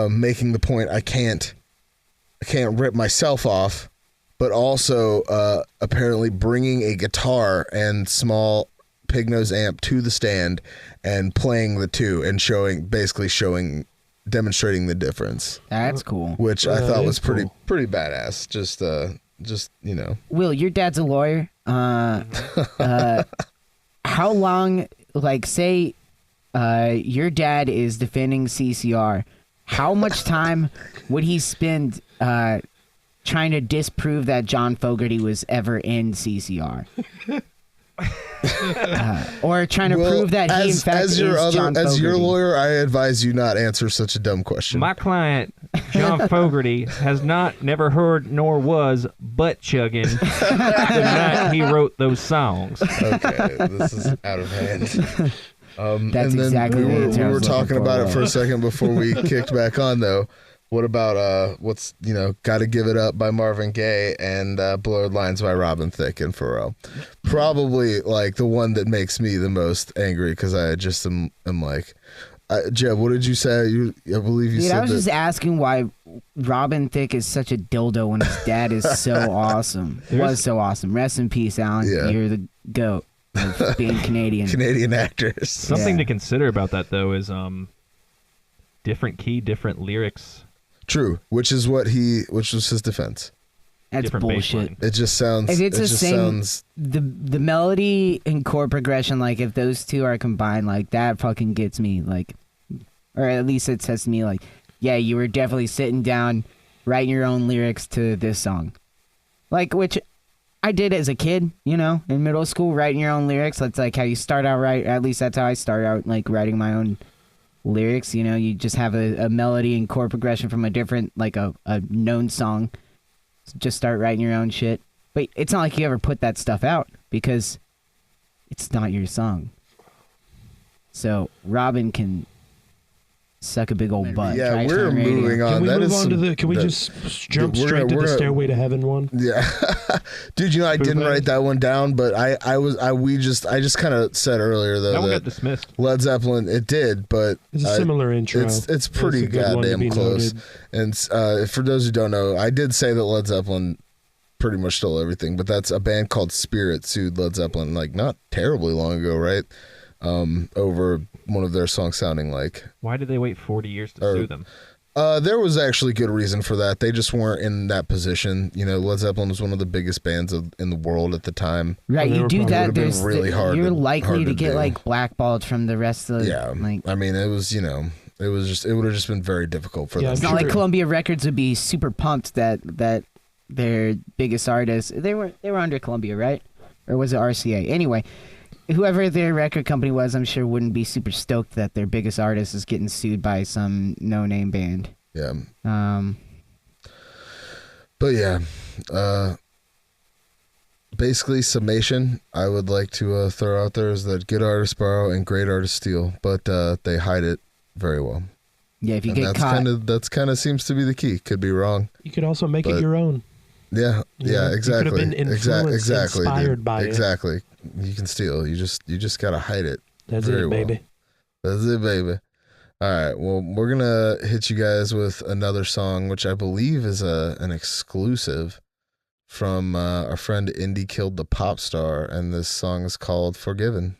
making the point I can't rip myself off, but also apparently bringing a guitar and small pig nose amp to the stand and playing the two and demonstrating the difference. That's cool. Which I thought was pretty badass. Just Will, your dad's a lawyer. How long, like, say your dad is defending CCR, how much time would he spend trying to disprove that John Fogerty was ever in CCR? Or trying to prove that he in fact is John Fogerty? As your lawyer, I advise you not answer such a dumb question. My client, John Fogerty, has never heard nor was butt chugging the night he wrote those songs. Okay, this is out of hand. That's and then exactly we the answer I were was looking talking about it for. for a second before we kicked back on, though. What about what's Gotta Give It Up by Marvin Gaye and Blurred Lines by Robin Thicke and Pharrell? Probably like the one that makes me the most angry because I just am like, Jeb, what did you say? I believe you said I was just asking why Robin Thicke is such a dildo when his dad is so awesome. Was so awesome. Rest in peace, Alan. Yeah. You're the goat of being Canadian. Canadian actors. Something to consider about that though is different key, different lyrics. True, which was his defense. That's different bullshit. baseline. It just sounds. If it's it the just same, sounds. the melody and chord progression, like if those two are combined, like that fucking gets me, like, or at least it says to me, like, yeah, you were definitely sitting down, writing your own lyrics to this song, like which I did as a kid, in middle school, writing your own lyrics. That's like how you start out, right? At least that's how I started out, like writing my own lyrics. You just have a melody and chord progression from a different, like a known song. Just start writing your own shit. But it's not like you ever put that stuff out because it's not your song. So Robin can suck a big old butt. Yeah, Right we're on radio. moving on. Can we That move is on some- to the? Can we that- just jump we're straight gonna- to we're the gonna- Stairway to Heaven one? Yeah, dude. I didn't write that one down, but I just kind of said earlier though That one that got dismissed. Led Zeppelin, it did, but It's a similar intro. It's pretty a good one to goddamn be close. noted. And for those who don't know, I did say that Led Zeppelin pretty much stole everything, but that's a band called Spirit sued Led Zeppelin like not terribly long ago, right? Over one of their songs sounding like. Why did they wait 40 years to sue them? There was actually good reason for that. They just weren't in that position. You know, Led Zeppelin was one of the biggest bands in the world at the time. Right, you do that. There's really hard. You're likely hard to get do. like blackballed from the rest of the. Yeah, like, I mean, it was it would have just been very difficult for them. It's not like Columbia Records would be super pumped that their biggest artists they were under Columbia, right? Or was it RCA? Anyway, whoever their record company was, I'm sure wouldn't be super stoked that their biggest artist is getting sued by some no-name band. Yeah. But yeah, basically summation I would like to throw out there is that good artists borrow and great artists steal, but they hide it very well. Yeah, if you get caught, that's kind of seems to be the key. Could be wrong. You could also make it your own. Yeah, yeah, exactly. You could have been influenced, inspired by it. Exactly. You can steal. You just gotta hide it. That's it, baby. That's it, baby. All right. Well, we're gonna hit you guys with another song, which I believe is an exclusive from our friend Indee Killed the Popstar, and this song is called "Forgiven."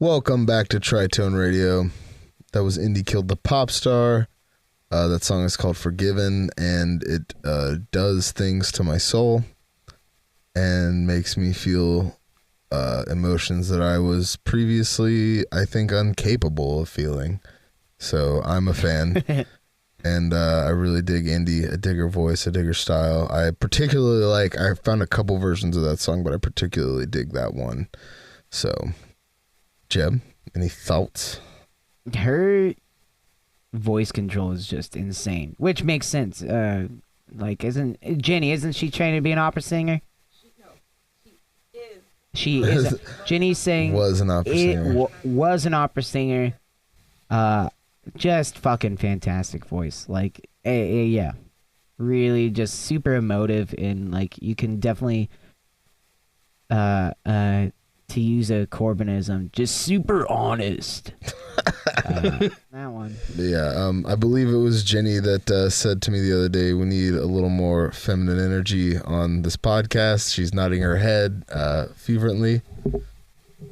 Welcome back to Tritone Radio. That was Indee Killed the Popstar. That song is called Forgiven, and it does things to my soul and makes me feel emotions that I was previously, I think, incapable of feeling. So I'm a fan. And I really dig Indee. I dig her voice. I dig her style. I found a couple versions of that song, but I particularly dig that one. So, Jeb, any thoughts? Her voice control is just insane, which makes sense. Isn't she trained to be an opera singer? She is. Jenny sang. Was an opera singer. Was an opera singer. Just fucking fantastic voice. Like, yeah, really, just super emotive, and like you can definitely, to use a Corbynism, just super honest. That one. Yeah, I believe it was Jenny that said to me the other day, we need a little more feminine energy on this podcast. She's nodding her head fervently.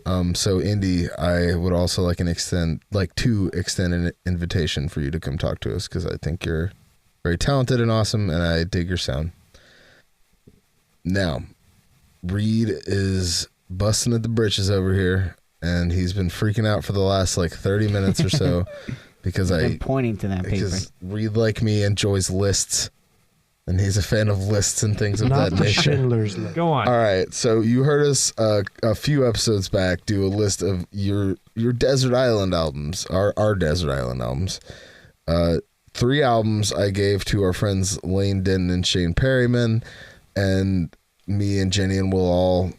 So Indee, I would also like to extend an invitation for you to come talk to us, because I think you're very talented and awesome, and I dig your sound. Now, Reid is busting at the britches over here, and he's been freaking out for the last 30 minutes or so because I'm pointing to that paper. Because Reid, like me, enjoys lists. And he's a fan of lists and things of Not that the nature. Schindler's List. Go on. All right, so you heard us a few episodes back do a list of your Desert Island albums, our Desert Island albums. 3 albums I gave to our friends Lane Denton and Shane Perryman, and me and Jenny and Will all,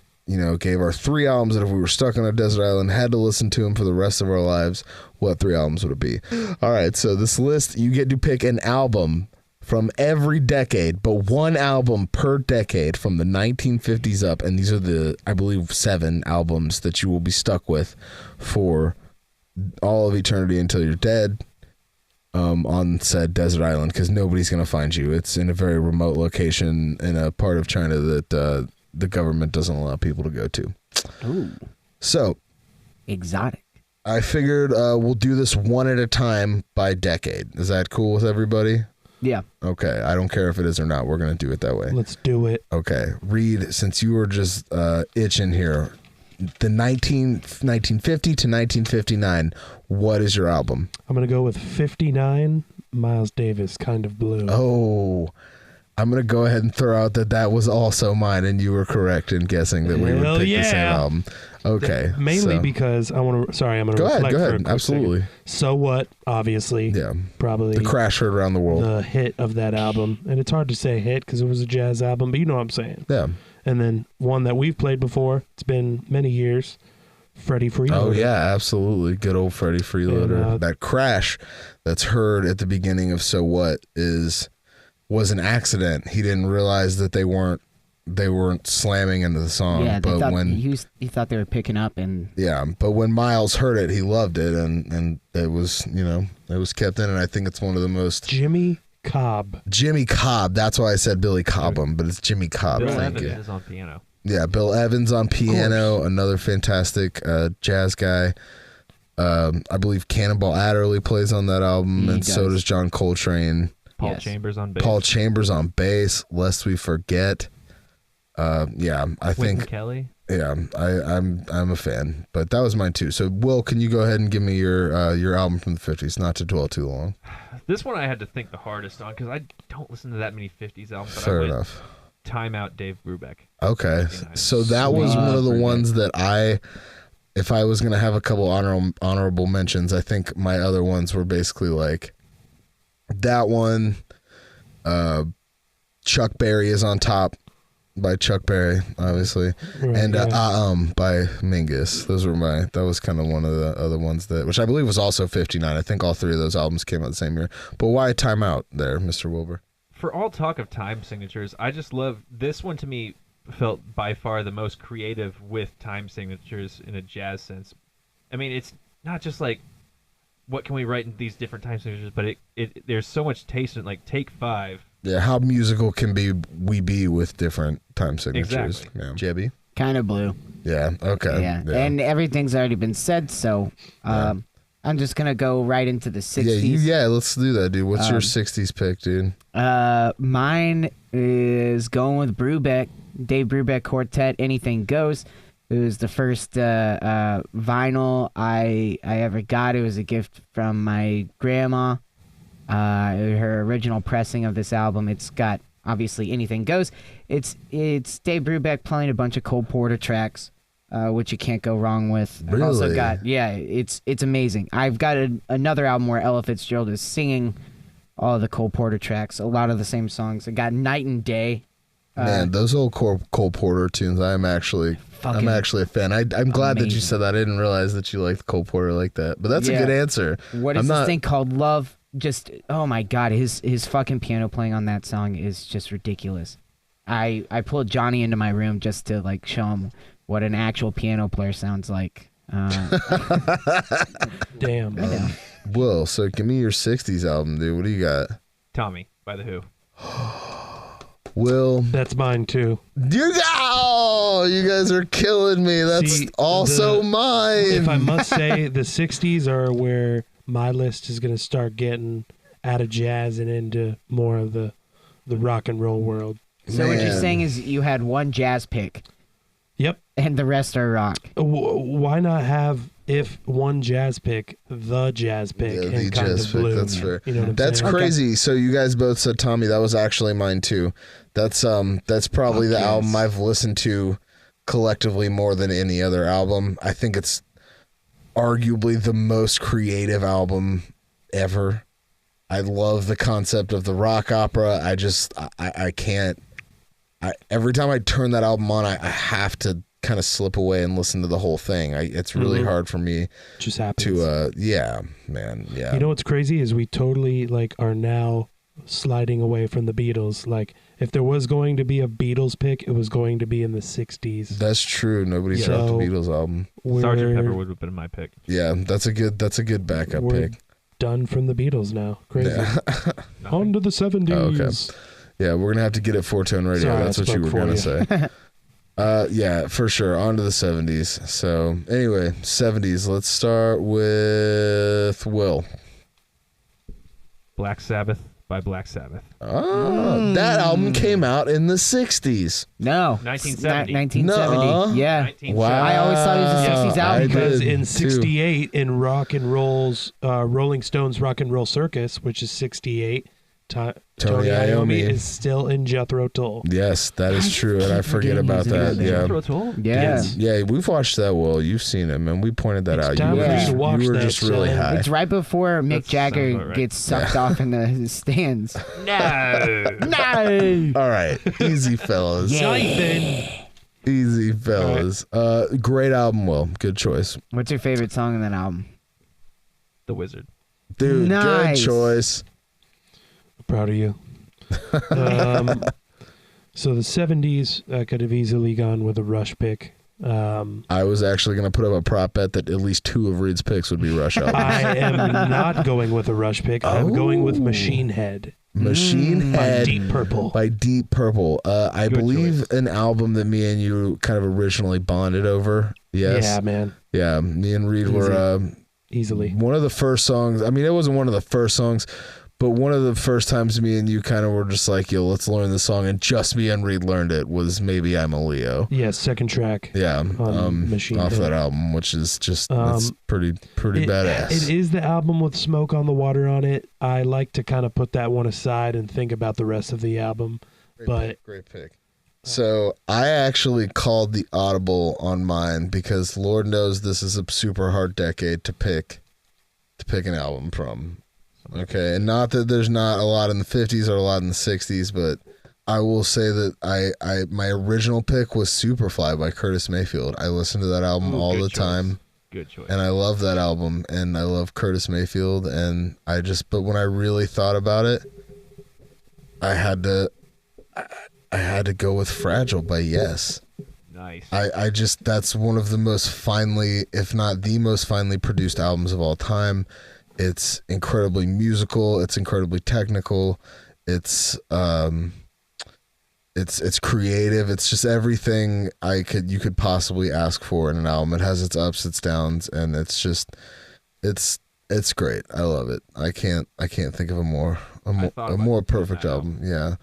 gave our 3 albums that if we were stuck on a desert island, had to listen to them for the rest of our lives. What 3 albums would it be? All right, so this list, you get to pick an album from every decade, but 1 album per decade from the 1950s up, and these are the, I believe, 7 albums that you will be stuck with for all of eternity until you're dead on said desert island, because nobody's going to find you. It's in a very remote location in a part of China that the government doesn't allow people to go to. Ooh. So, exotic. I figured we'll do this one at a time by decade. Is that cool with everybody? Yeah. Okay, I don't care if it is or not. We're going to do it that way. Let's do it. Okay, Reid, since you were just itching here, the 1950 to 1959, what is your album? I'm going to go with 59, Miles Davis, Kind of Blue. Oh, I'm going to go ahead and throw out that was also mine, and you were correct in guessing that we would pick the same album. Okay. Mainly because I want to, sorry, I'm going to reflect go for a ahead. quick Absolutely. second. So What, obviously. Yeah. Probably. The crash heard around the world. The hit of that album. And it's hard to say hit because it was a jazz album, but you know what I'm saying. Yeah. And then one that we've played before, it's been many years, Freddie Freeloader. Oh, yeah, absolutely. Good old Freddie Freeloader. And, that crash that's heard at the beginning of So What was an accident. He didn't realize that they weren't slamming into the song. Yeah, but he thought they were picking up, and but when Miles heard it, he loved it, and it was it was kept in, and I think it's one of the most Jimmy Cobb. That's why I said Billy Cobham, but it's Jimmy Cobb. Bill Thank Evans you. is on piano. Yeah, Bill Evans on piano, another fantastic jazz guy. I believe Cannonball Adderley plays on that album, and so does John Coltrane. Paul Chambers on bass. Paul Chambers on bass, lest we forget. I think Kelly. Yeah, I'm a fan, but that was mine too. So, Will, can you go ahead and give me your album from the 50s? Not to dwell too long. This one I had to think the hardest on because I don't listen to that many 50s albums. But Fair enough. Time Out, Dave Brubeck. Okay, so that was one of the ones that if I was gonna have a couple honorable mentions, I think my other ones were basically like that one. Chuck Berry is on top. By Chuck Berry, obviously, Right, and yeah. by Mingus. That was kind of one of the other ones which I believe was also 59. I think all 3 of those albums came out the same year. But why Time Out there, Mr. Wilbur? For all talk of time signatures, I just love this one. To me, felt by far the most creative with time signatures in a jazz sense. I mean, it's not just like what can we write in these different time signatures, but there's so much taste in Take 5. Yeah, how musical can we be with different time signatures? Exactly. Yeah. Jebby? Kind of blue. Yeah. Okay. Yeah. And everything's already been said, so I'm just gonna go right into the 60s. Yeah. Let's do that, dude. What's your 60s pick, dude? Mine is going with Brubeck, Dave Brubeck Quartet. Anything Goes. It was the first vinyl I ever got. It was a gift from my grandma. Her original pressing of this album. It's got obviously Anything Goes. It's Dave Brubeck playing a bunch of Cole Porter tracks, which you can't go wrong with. Really? I've also got it's amazing. I've got another album where Ella Fitzgerald is singing all the Cole Porter tracks, a lot of the same songs. I got Night and Day. Man, those old Cole Porter tunes. I'm actually a fan. I'm glad that you said that. I didn't realize that you liked Cole Porter like that. But that's a good answer. What is this thing called? Love. Just oh my god, his fucking piano playing on that song is just ridiculous. I pulled Johnny into my room just to like show him what an actual piano player sounds like. Damn. Will, so give me your 60s album, dude. What do you got? Tommy by The Who. Will. That's mine too. You guys are killing me. That's also mine. If I must say, the 60s are where my list is going to start getting out of jazz and into more of the rock and roll world. So what you're saying is you had one jazz pick. Yep. And the rest are rock. Why not have, if one jazz pick, the jazz pick? Yeah, and the kind jazz of pick. blue, That's fair. You know what I'm That's saying? crazy. So you guys both said Tommy. That was actually mine too. That's probably the album I've listened to collectively more than any other album. I think it's arguably the most creative album ever. I love the concept of the rock opera. I can't. Every time I turn that album on, I have to kind of slip away and listen to the whole thing. It's really hard for me. Just happens. To man. You know what's crazy is we totally are now sliding away from the Beatles. Like, if there was going to be a Beatles pick, it was going to be in the 60s. That's true. Nobody dropped the Beatles album. Sgt. Pepper would have been my pick. Yeah, that's a good backup pick. Done from the Beatles now. Crazy. Yeah. On to the 70s. Oh, okay. Yeah, we're gonna have to get it 4-tone radio. Sorry, that's what you were gonna say. Yeah, for sure. On to the 70s. So anyway, 70s. Let's start with Will. Black Sabbath by Black Sabbath. Oh, that album came out in the 60s. No. 1970. 1970. Nuh-uh. Yeah. 1970. Wow. I always thought it was a 60s album. Because did, in too. 68, in rock and roll's Rolling Stones Rock and Roll Circus, which is 68, Tony Iommi is still in Jethro Tull. Yes, that is true, and I forget about that. Yeah. Yeah, we've watched that. Well, you've seen it, man. We pointed that out. time You for you to watch were that, just really son. high. It's right before Mick That sounds Jagger about right. gets sucked off in the stands. No. No. All right, easy fellas. Easy fellas. Great album, Will. Good choice, What's your favorite song in that album? The Wizard. dude. Nice. Good choice. Proud of you. So the 70s, I could have easily gone with a Rush pick. I was actually going to put up a prop bet that at least 2 of Reed's picks would be Rush albums. I am not going with a Rush pick. I'm going with Machine Head. Machine Head By Deep Purple. by Deep Purple. I Good believe choice. an album that me and you kind of originally bonded over. Yes. Yeah, man. Yeah, me and Reed were Easily. one of the first songs. I mean, it wasn't one of the first songs, but one of the first times me and you kind of were just like, yo, let's learn the song. And just me and Reed learned it was Maybe I'm a Leo. Yeah, second track. Yeah, Machine off Head. that album, which is just it's pretty badass. It is the album with Smoke on the Water on it. I like to kind of put that one aside and think about the rest of the album. Great pick. So I actually called the audible on mine because Lord knows this is a super hard decade to pick an album from. Okay, and not that there's not a lot in the 50s or a lot in the 60s, but I will say that my original pick was Superfly by Curtis Mayfield. I listen to that album all the time. Good choice. And I love that album, and I love Curtis Mayfield, and but when I really thought about it, I had to go with Fragile by Yes. Nice. I just, that's one of the most finely, if not the most finely produced albums of all time. It's incredibly musical. It's incredibly technical. It's It's creative. It's just everything you could possibly ask for in an album. It has its ups, its downs, and it's it's great. I love it. I can't think of a more perfect album. Yeah.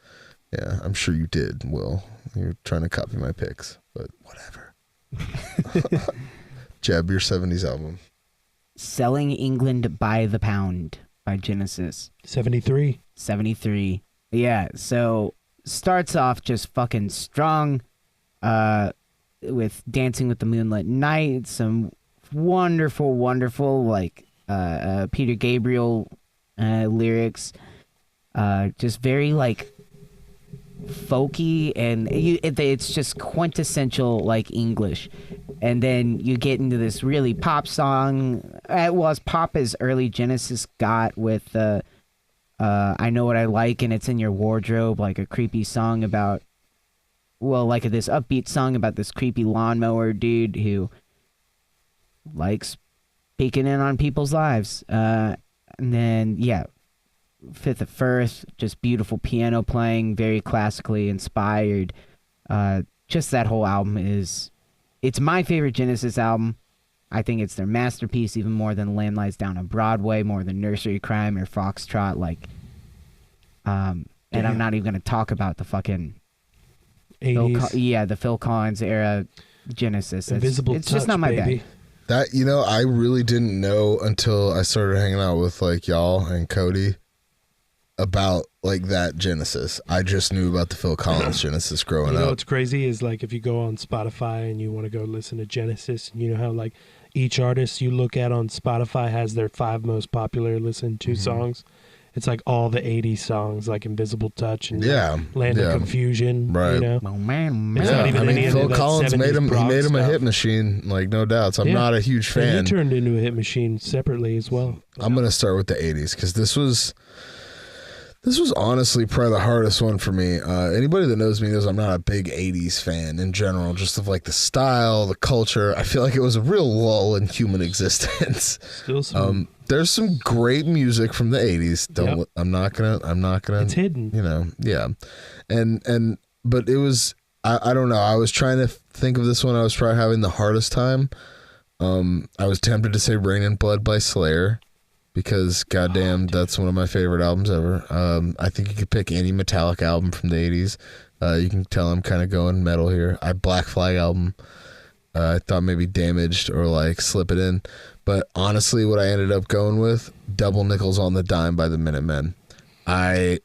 I'm sure you did, Will. You're trying to copy my picks, but whatever. Jeb, your 70s album. Selling England by the Pound by Genesis. 73. Yeah, so starts off just fucking strong with Dancing with the Moonlit Night, some wonderful like Peter Gabriel lyrics, just very like folky, and it's just quintessential like English. And then you get into this really pop song, as pop as early Genesis got, with I Know What I Like and It's in Your Wardrobe, like a creepy song about, like this upbeat song about this creepy lawnmower dude who likes peeking in on people's lives. And then, Fifth of Firth, just beautiful piano playing, very classically inspired. Just that whole album it's my favorite Genesis album. I think it's their masterpiece, even more than Lamb Lies Down on Broadway, more than Nursery Crime or Foxtrot. And I'm not even going to talk about the fucking 80s. the Phil Collins era Genesis. Invisible it's Touch, just not my baby. bag. That, I really didn't know until I started hanging out with like y'all and Cody about like that Genesis. I just knew about the Phil Collins Genesis growing up. What's crazy is like if you go on Spotify and you want to go listen to Genesis, and you know how like each artist you look at on Spotify has their 5 most popular listened to songs. It's like all the 80s songs, like Invisible Touch and Land of Confusion. Right. You know? Oh, man. It's not even any Phil of that Collins 70s made him a stuff. hit machine, like no doubts. I'm not a huge fan. And he turned into a hit machine separately as well. I'm gonna start with the 80s because this was honestly probably the hardest one for me. Anybody that knows me knows I'm not a big 80s fan in general, just of like the style, the culture. I feel like it was a real lull in human existence. Still some. There's some great music from the 80s. I'm not gonna. It's hidden. But it was. I don't know. I was trying to think of this one. I was probably having the hardest time. I was tempted to say Rain and Blood by Slayer, because goddamn, that's one of my favorite albums ever. I think you could pick any Metallica album from the 80s. You can tell I'm kind of going metal here. Black Flag album. I thought maybe Damaged or like Slip It In. But honestly, what I ended up going with, Double Nickels on the Dime by the Minutemen. I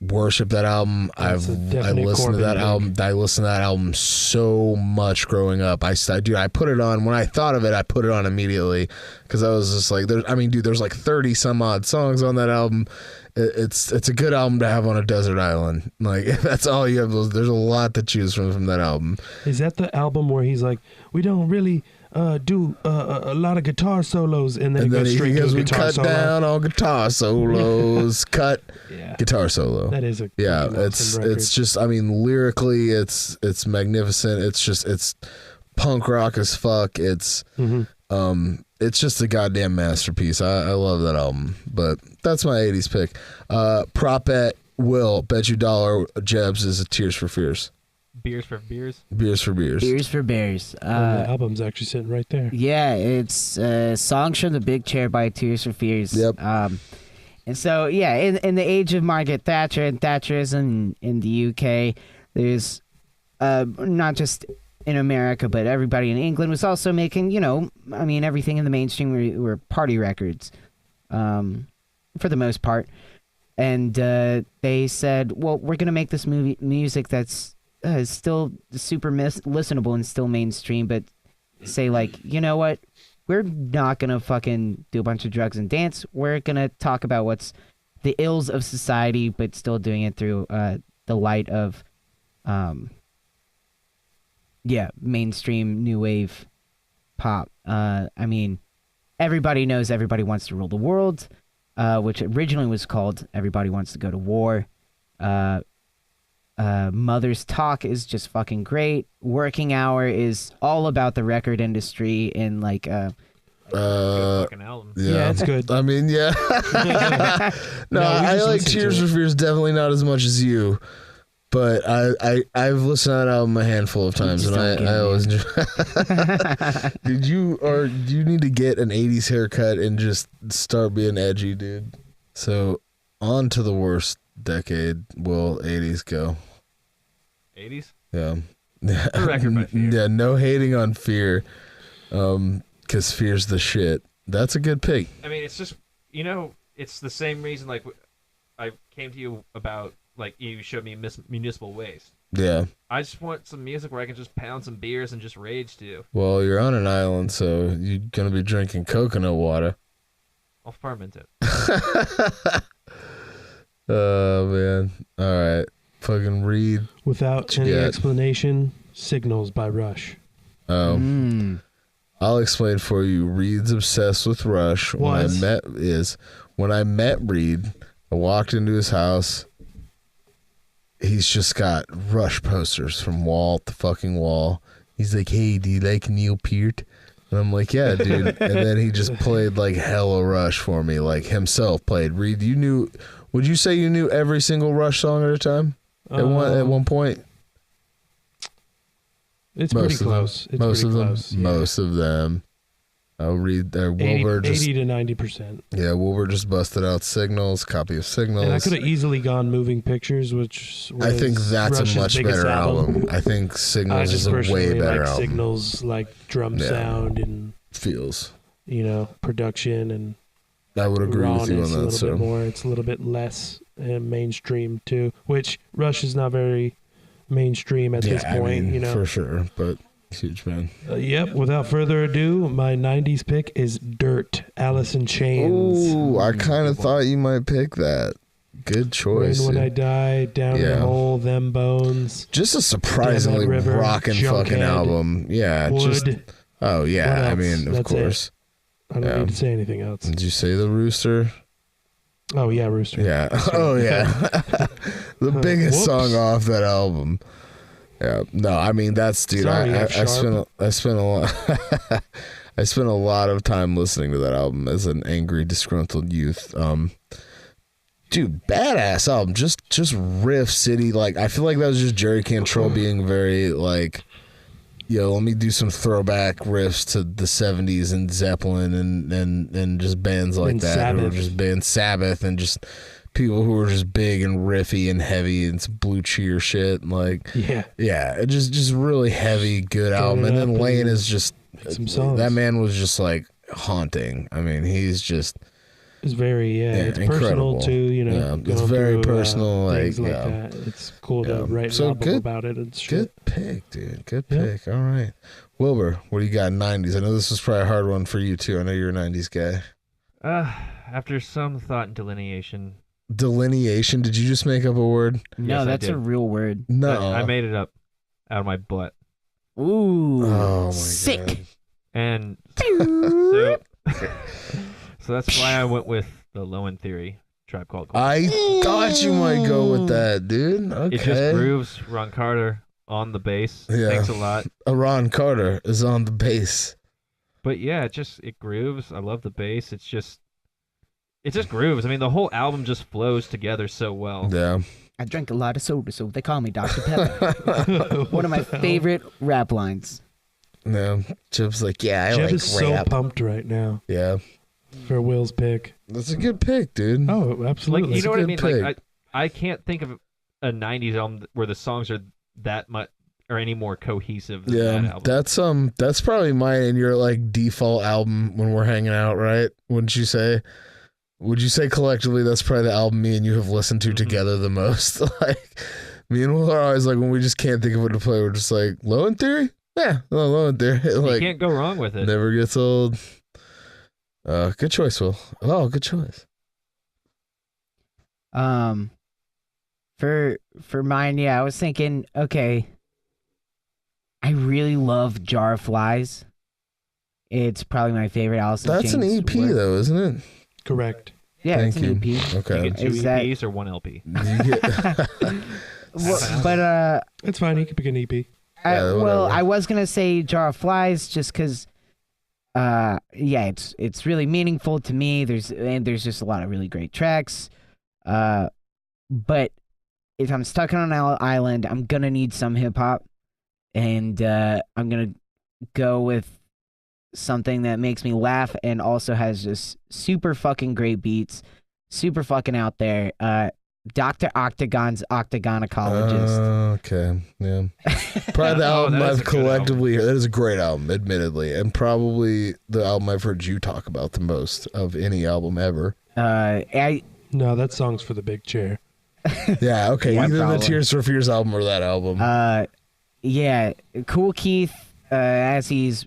worship that album. I listened to that album. I listened to that album so much growing up. I put it on when I thought of it. I put it on immediately because I was just like, there's like 30 some odd songs on that album. It's a good album to have on a desert island. Like that's all you have. There's a lot to choose from that album. Is that the album where he's like, we don't really do a lot of guitar solos, and then goes straight to a guitar solo? We cut down on guitar solos. Guitar solo. That is a it's just, lyrically it's magnificent. It's punk rock as fuck. It's just a goddamn masterpiece. I love that album. But that's my 80s pick. Propet Will, bet you $1 Jeb's is a Tears for Fears. Beers for Beers. Beers for Bears. The album's actually sitting right there. Yeah, it's Songs from the Big Chair by Tears for Fears. Yep. And so, in the age of Margaret Thatcher and Thatcherism in the UK, there's not just in America, but everybody in England was also making, everything in the mainstream were party records, for the most part. And they said, well, we're going to make this music that's still super listenable and still mainstream, but say like, you know what? We're not going to fucking do a bunch of drugs and dance. We're going to talk about what's the ills of society, but still doing it through the light of, mainstream new wave pop. Everybody knows Everybody Wants to Rule the World, which originally was called Everybody Wants to Go to War. Mother's Talk is just fucking great. Working Hour is all about the record industry and like good fucking album. Yeah, it's good. No, I like Tears for Fears definitely not as much as you. But I've listened to that album a handful of times, and I always enjoy. Do you need to get an 80s haircut and just start being edgy, dude? So on to the worst decade. Will 80s go? 80s? Yeah. For record by Fear. Yeah, no hating on Fear, because Fear's the shit. That's a good pick. I mean, it's just, it's the same reason, like, I came to you about, like, you showed me Municipal Waste. Yeah. I just want some music where I can just pound some beers and just rage to. Well, you're on an island, so you're going to be drinking coconut water. I'll ferment it. Oh, man. All right. Fucking Reid. Without any explanation, Signals by Rush. Oh. I'll explain for you. Reid's obsessed with Rush. When I met Reid, I walked into his house. He's just got Rush posters from wall to fucking wall. He's like, "Hey, do you like Neil Peart?" And I'm like, "Yeah, dude." And then he just played like hella Rush for me, like himself played. Reid, would you say you knew every single Rush song at a time? At one point? It's pretty close. Most of them. I'll read there. 80 to 90%. Yeah, Wilbur just busted out Signals, copy of Signals. And I could have easily gone Moving Pictures, which was I think that's Rush's a much better album. I think Signals is a way better album. Signals, like drum sound and feels, production, and I would agree with you on that. A little bit more. It's a little bit less mainstream too, which Rush is not very mainstream at this point. For sure, but. Huge fan. Yep. Without further ado, my 90s pick is Dirt, Alice in Chains. Ooh, I kind of thought you might pick that. Good choice. When I Die, Down the Hole, Them Bones. Just a surprisingly rockin' fucking album. Yeah. Wood. Oh, yeah. I mean, of course. I don't need to say anything else. Did you say the Rooster? Oh, yeah, Rooster. Yeah. Oh, yeah. The biggest song off that album. Yeah, no, I mean that's dude. Sorry, I spent a lot. I spent a lot of time listening to that album as an angry, disgruntled youth. Dude, badass album. Just riff city. Like I feel like that was just Jerry Cantrell being very like, let me do some throwback riffs to the '70s and Zeppelin and just bands like that, Sabbath. or just band Sabbath and just. People who were just big and riffy and heavy and some Blue Cheer shit, just really heavy, good album. And then Lane is just some songs. That man was just like haunting. I mean, he's just it's very it's incredible. personal too. It's very personal, things like that. It's cool to write an album about it. It's good pick, dude. Good pick. All right, Wilbur, what do you got? 90s. I know this was probably a hard one for you too. I know you're a 90s guy. After some thought and delineation. Delineation? Did you just make up a word? No, yes, that's a real word. No, I made it up out of my butt. Ooh, oh my sick. God. And so that's why I went with the Low End Theory, Tribe Called Quest. I thought you might go with that, dude. Okay. It just grooves. Ron Carter on the bass. Yeah. Thanks a lot. Ron Carter is on the bass. But yeah, it grooves. I love the bass. It just grooves. I mean, the whole album just flows together so well. Yeah. I drank a lot of soda, so they call me Dr. Pepper. One of my favorite rap lines. No, Jeb's like, I Jeb like is rap. so pumped right now. Yeah. For Will's pick. That's a good pick, dude. Oh, absolutely. Like, you know what I mean? Pick. Like, I can't think of a 90s album where the songs are that much or any more cohesive than that album. That's probably mine and your like default album when we're hanging out, right? Wouldn't you say? Would you say collectively that's probably the album me and you have listened to together the most? Like, me and Will are always like, when we just can't think of what to play, we're just like, Low End Theory? Yeah, Low End Theory. Like, you can't go wrong with it. Never gets old. Good choice, Will. Oh, good choice. For mine, I was thinking, okay, I really love Jar of Flies. It's probably my favorite Alice in That's Chains an EP, work. though, isn't it? Correct. Yeah, Thank it's an you. EP. Okay. You get 2 Is that- EPs or 1 LP? But It's fine. You can pick an EP. whatever. I was gonna say Jar of Flies just because, it's really meaningful to me. There's just a lot of really great tracks, but if I'm stuck on an island, I'm gonna need some hip hop, and I'm gonna go with something that makes me laugh and also has just super fucking great beats, super fucking out there. Dr. Octagon's Octagonacologist. Okay, yeah. Probably the album I've collectively heard. That is a great album, admittedly, and probably the album I've heard you talk about the most of any album ever. No, that song's for the big chair. Yeah, okay. Yeah, Either probably. the Tears for Fears album or that album. Yeah, Cool Keith, as he's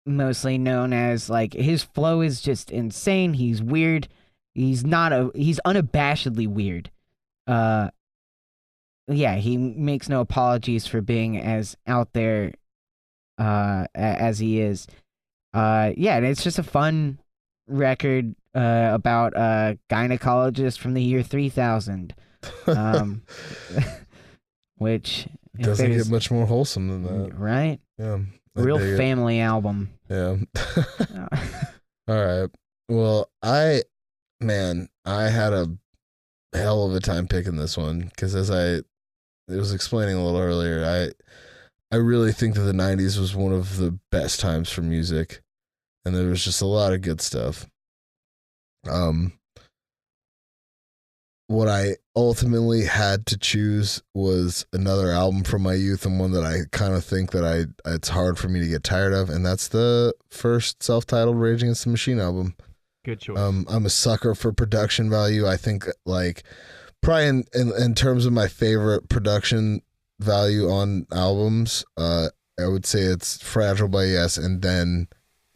mostly known as, like, his flow is just insane. He's weird. He's unabashedly weird. Yeah, he makes no apologies for being as out there as he is. Yeah, and it's just a fun record about a gynecologist from the year 3000. Which doesn't get much more wholesome than that. Right? Yeah. Real family album. Yeah. All right. Well, I had a hell of a time picking this one because as I was explaining a little earlier, I really think that the 90s was one of the best times for music, and there was just a lot of good stuff. What I ultimately had to choose was another album from my youth, and one that I kind of think that it's hard for me to get tired of, and that's the first self-titled Rage Against the Machine album. Good choice. I'm a sucker for production value. I think, like, probably in terms of my favorite production value on albums, I would say it's Fragile by Yes, and then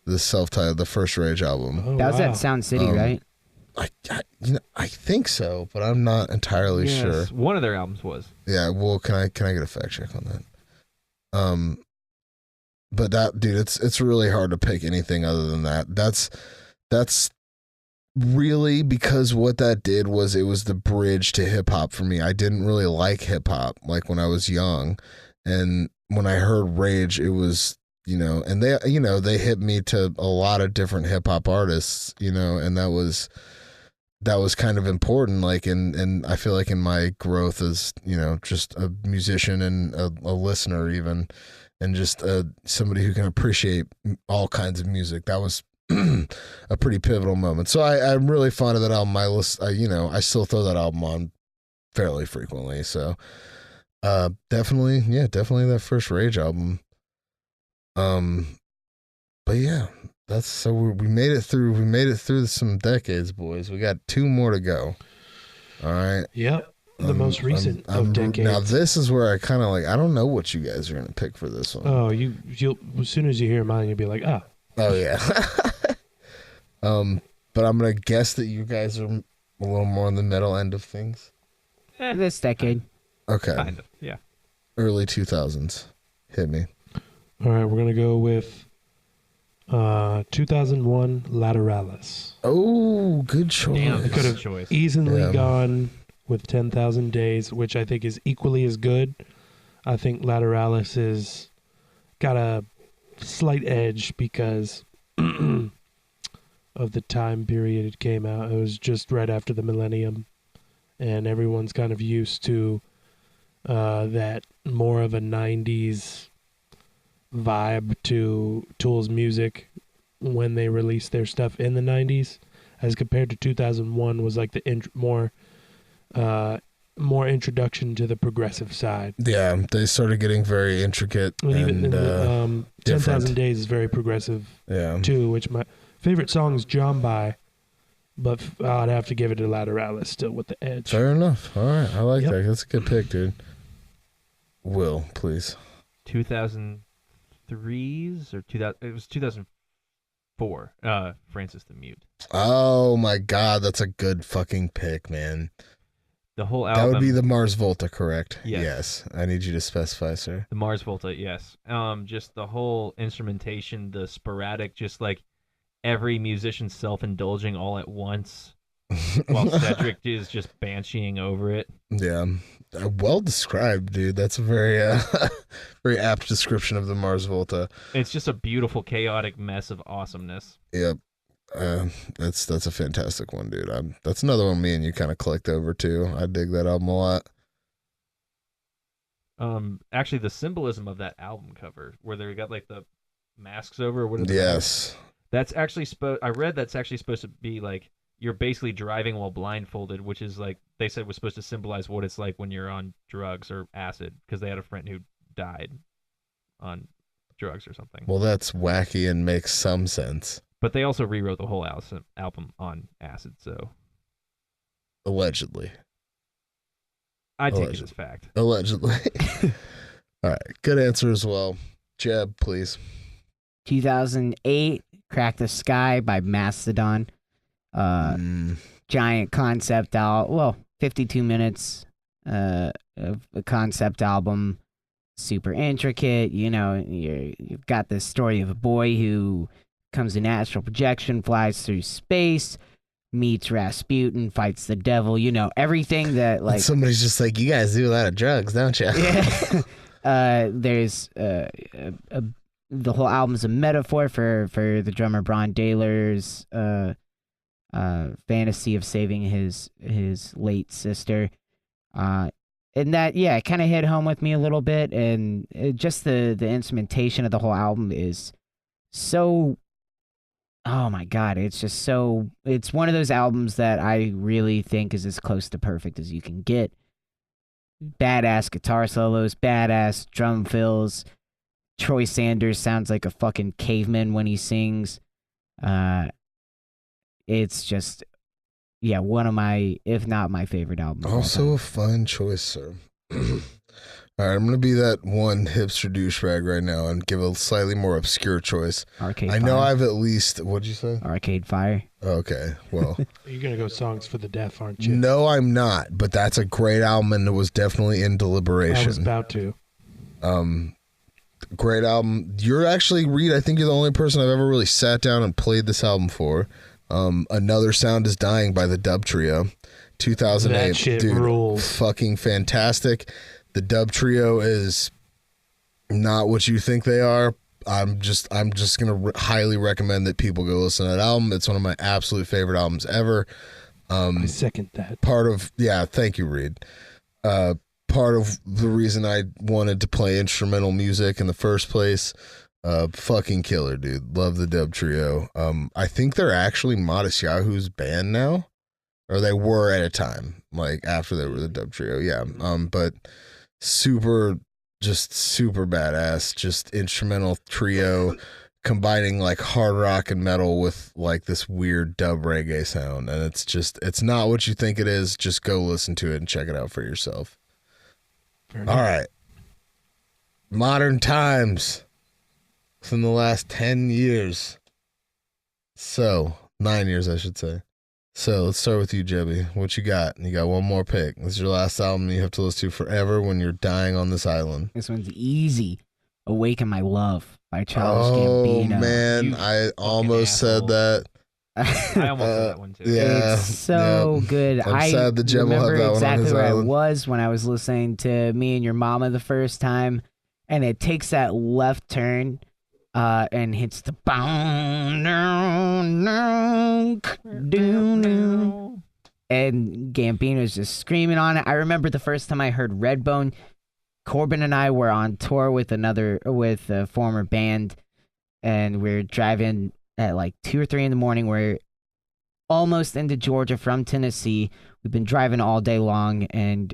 the self-titled, the first Rage album. Oh, that was wow. at Sound City, right? I think so, but I'm not entirely sure. One of their albums was. Yeah, well, can I get a fact check on that? But that, dude, it's really hard to pick anything other than that. That's really because what that did was it was the bridge to hip hop for me. I didn't really like hip hop like when I was young, and when I heard Rage, it was, and they hit me to a lot of different hip hop artists, and that was kind of important, like, and I feel like in my growth as, just a musician and a listener even, and just somebody who can appreciate all kinds of music, that was a pretty pivotal moment. So I'm really fond of that album. I still throw that album on fairly frequently. So definitely that first Rage album. But yeah, that's so we made it through some decades, boys. We got 2 more to go. All right. Yep. The most recent of decades. Now this is where I kind of I don't know what you guys are gonna pick for this one. Oh, you'll as soon as you hear mine, you'll be like, ah. Oh yeah. But I'm gonna guess that you guys are a little more on the metal end of things. This decade. Okay. Kind of, yeah. Early 2000s. Hit me. All right, we're gonna go with 2001 Lateralis. Oh, good choice. Damn, It could have choice. easily gone with 10,000 Days, which I think is equally as good. I think Lateralis is got a slight edge because of the time period it came out. It was just right after the millennium, and everyone's kind of used to that more of a 90s vibe to Tool's music when they released their stuff in the 90s, as compared to 2001 was like the more introduction to the progressive side. Yeah, they started getting very intricate And even and 10,000 Days is very progressive too, which my favorite song is John By, but I'd have to give it to Lateralis still with the edge. Fair enough. All right, I like Yep. that. That's a good pick, dude. Will, please. 2003's or 2000. It was 2004. Francis the Mute. Oh my God, that's a good fucking pick, man. The whole album. That would be the Mars Volta, correct? Yes. I need you to specify, sir. The Mars Volta, yes. Just the whole instrumentation, the sporadic, just like every musician self-indulging all at once, while Cedric is just bansheeing over it. Yeah, well described, dude. That's a very, very apt description of the Mars Volta. It's just a beautiful, chaotic mess of awesomeness. Yep, that's a fantastic one, dude. That's another one me and you kind of clicked over too. I dig that album a lot. Actually, the symbolism of that album cover, where they got like the masks over. What are the Yes. That's actually I read that's actually supposed to be like you're basically driving while blindfolded, which is like they said was supposed to symbolize what it's like when you're on drugs or acid, because they had a friend who died on drugs or something. Well, that's wacky and makes some sense. But they also rewrote the whole album on acid, so Allegedly. I take it as fact. Allegedly. All right. Good answer as well. Jeb, please. 2008, Crack the Sky by Mastodon. Giant concept album. Well, 52 minutes of a concept album. Super intricate. You know, you've got this story of a boy who comes in astral projection, flies through space, meets Rasputin, fights the devil. You know, everything that like somebody's just like, you guys do a lot of drugs, don't you? Yeah. There's the whole album's a metaphor for the drummer Bron Daler's fantasy of saving his late sister. And that, yeah, it kind of hit home with me a little bit, and just the instrumentation of the whole album is so, oh my God, it's just so, it's one of those albums that I really think is as close to perfect as you can get. Badass guitar solos, badass drum fills. Troy Sanders sounds like a fucking caveman when he sings. It's just, yeah, one of my, if not my favorite albums. Also a fun choice, sir. All right, I'm going to be that one hipster douchebag right now and give a slightly more obscure choice. Arcade I Fire. know I've at least, what'd you say? Arcade Fire. Okay, well. You're going to go Songs for the Deaf, aren't you? No, I'm not, but that's a great album and it was definitely in deliberation. I was about to. Great album. You're actually, Reid, I think you're the only person I've ever really sat down and played this album for. Another Sound is Dying by the Dub Trio. 2008. That shit Dude, rules. Fucking fantastic. The Dub Trio is not what you think they are. I'm just gonna highly recommend that people go listen to that album. It's one of my absolute favorite albums ever. I second that. Thank you, Reid. Part of the reason I wanted to play instrumental music in the first place. Fucking killer, dude. Love the Dub Trio. I think they're actually Modest Yahoo's band now, or they were at a time, like after they were the Dub Trio. Yeah. But super badass, just instrumental trio combining like hard rock and metal with like this weird dub reggae sound. And it's not what you think it is. Just go listen to it and check it out for yourself. All right. Modern times within the last 10 years. So 9 years, I should say. So let's start with you, Jebby. What you got? You got one more pick. This is your last album you have to listen to forever when you're dying on this island. This one's easy. Awaken My Love by Childish Gambino. Oh, man. I almost said that. I almost said that one, too. Yeah. It's so good. I'm sad that Jem will have remember that one on exactly his where island. I was when I was listening to Me and Your Mama the first time, and it takes that left turn and hits the and Gambino's just screaming on it. I remember the first time I heard Redbone, Corbin and I were on tour with a former band, and we're driving at like 2 or 3 in the morning. We're almost into Georgia from Tennessee. We've been driving all day long, and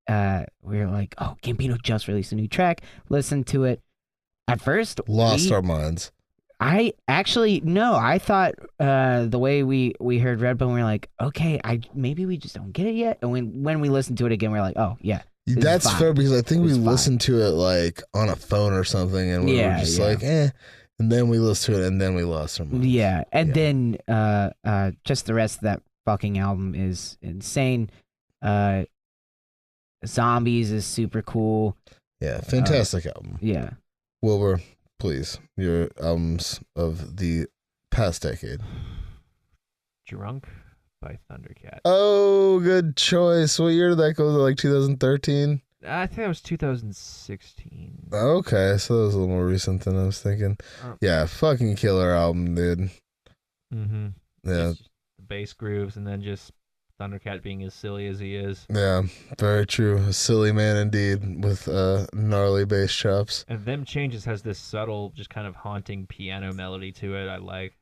we were like, oh, Gambino just released a new track. Listen to it. At first, Lost our minds. I actually, no, I thought the way we heard Redbone, we were like, okay, maybe we just don't get it yet. And when we listened to it again, we're like, oh, yeah. That's fair, because I think we fine. listened to it like on a phone or something, and we were just like, eh. And then we listened to it, and then we lost our minds. Yeah, and then just the rest of that fucking album is insane. Zombies is super cool. Yeah, fantastic album. Yeah. Wilbur, please, your albums of the past decade. Drunk by Thundercat. Oh, good choice. What year did that go? Like 2013? I think that was 2016. Okay, so that was a little more recent than I was thinking. Yeah, fucking killer album, dude. Mm-hmm. Yeah. Just the bass grooves, and then just Thundercat being as silly as he is. Yeah, very true. A silly man indeed, with gnarly bass chops. And Them Changes has this subtle, just kind of haunting piano melody to it. I like.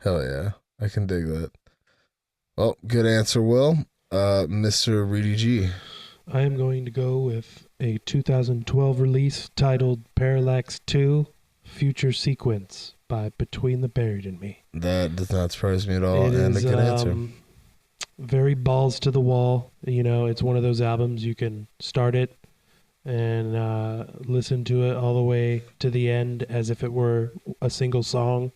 Hell yeah, I can dig that. Well, good answer, Will. Mr. Reidy G. I am going to go with a 2012 release titled Parallax 2 Future Sequence by Between the Buried and Me. That does not surprise me at all, It and is, a good answer. Very balls to the wall. You know, it's one of those albums you can start it and listen to it all the way to the end as if it were a single song.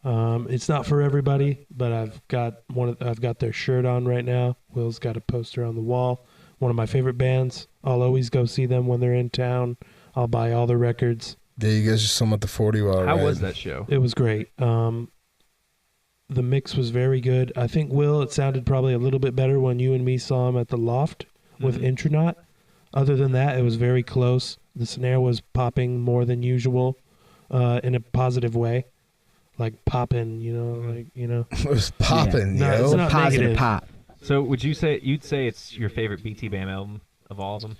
It's not for everybody, but I've got their shirt on right now. Will's got a poster on the wall. One of my favorite bands. I'll always go see them when they're in town. I'll buy all the records. Yeah, you guys just saw them at the 40 Hour. How was that show? It was great. The mix was very good. I think, Will, it sounded probably a little bit better when you and me saw him at the Loft with Intronaut. Other than that, it was very close. The snare was popping more than usual in a positive way. Like popping, It was popping, Yeah. No, it's not Positive negative. pop. So you'd say it's your favorite BT Bam album of all of them?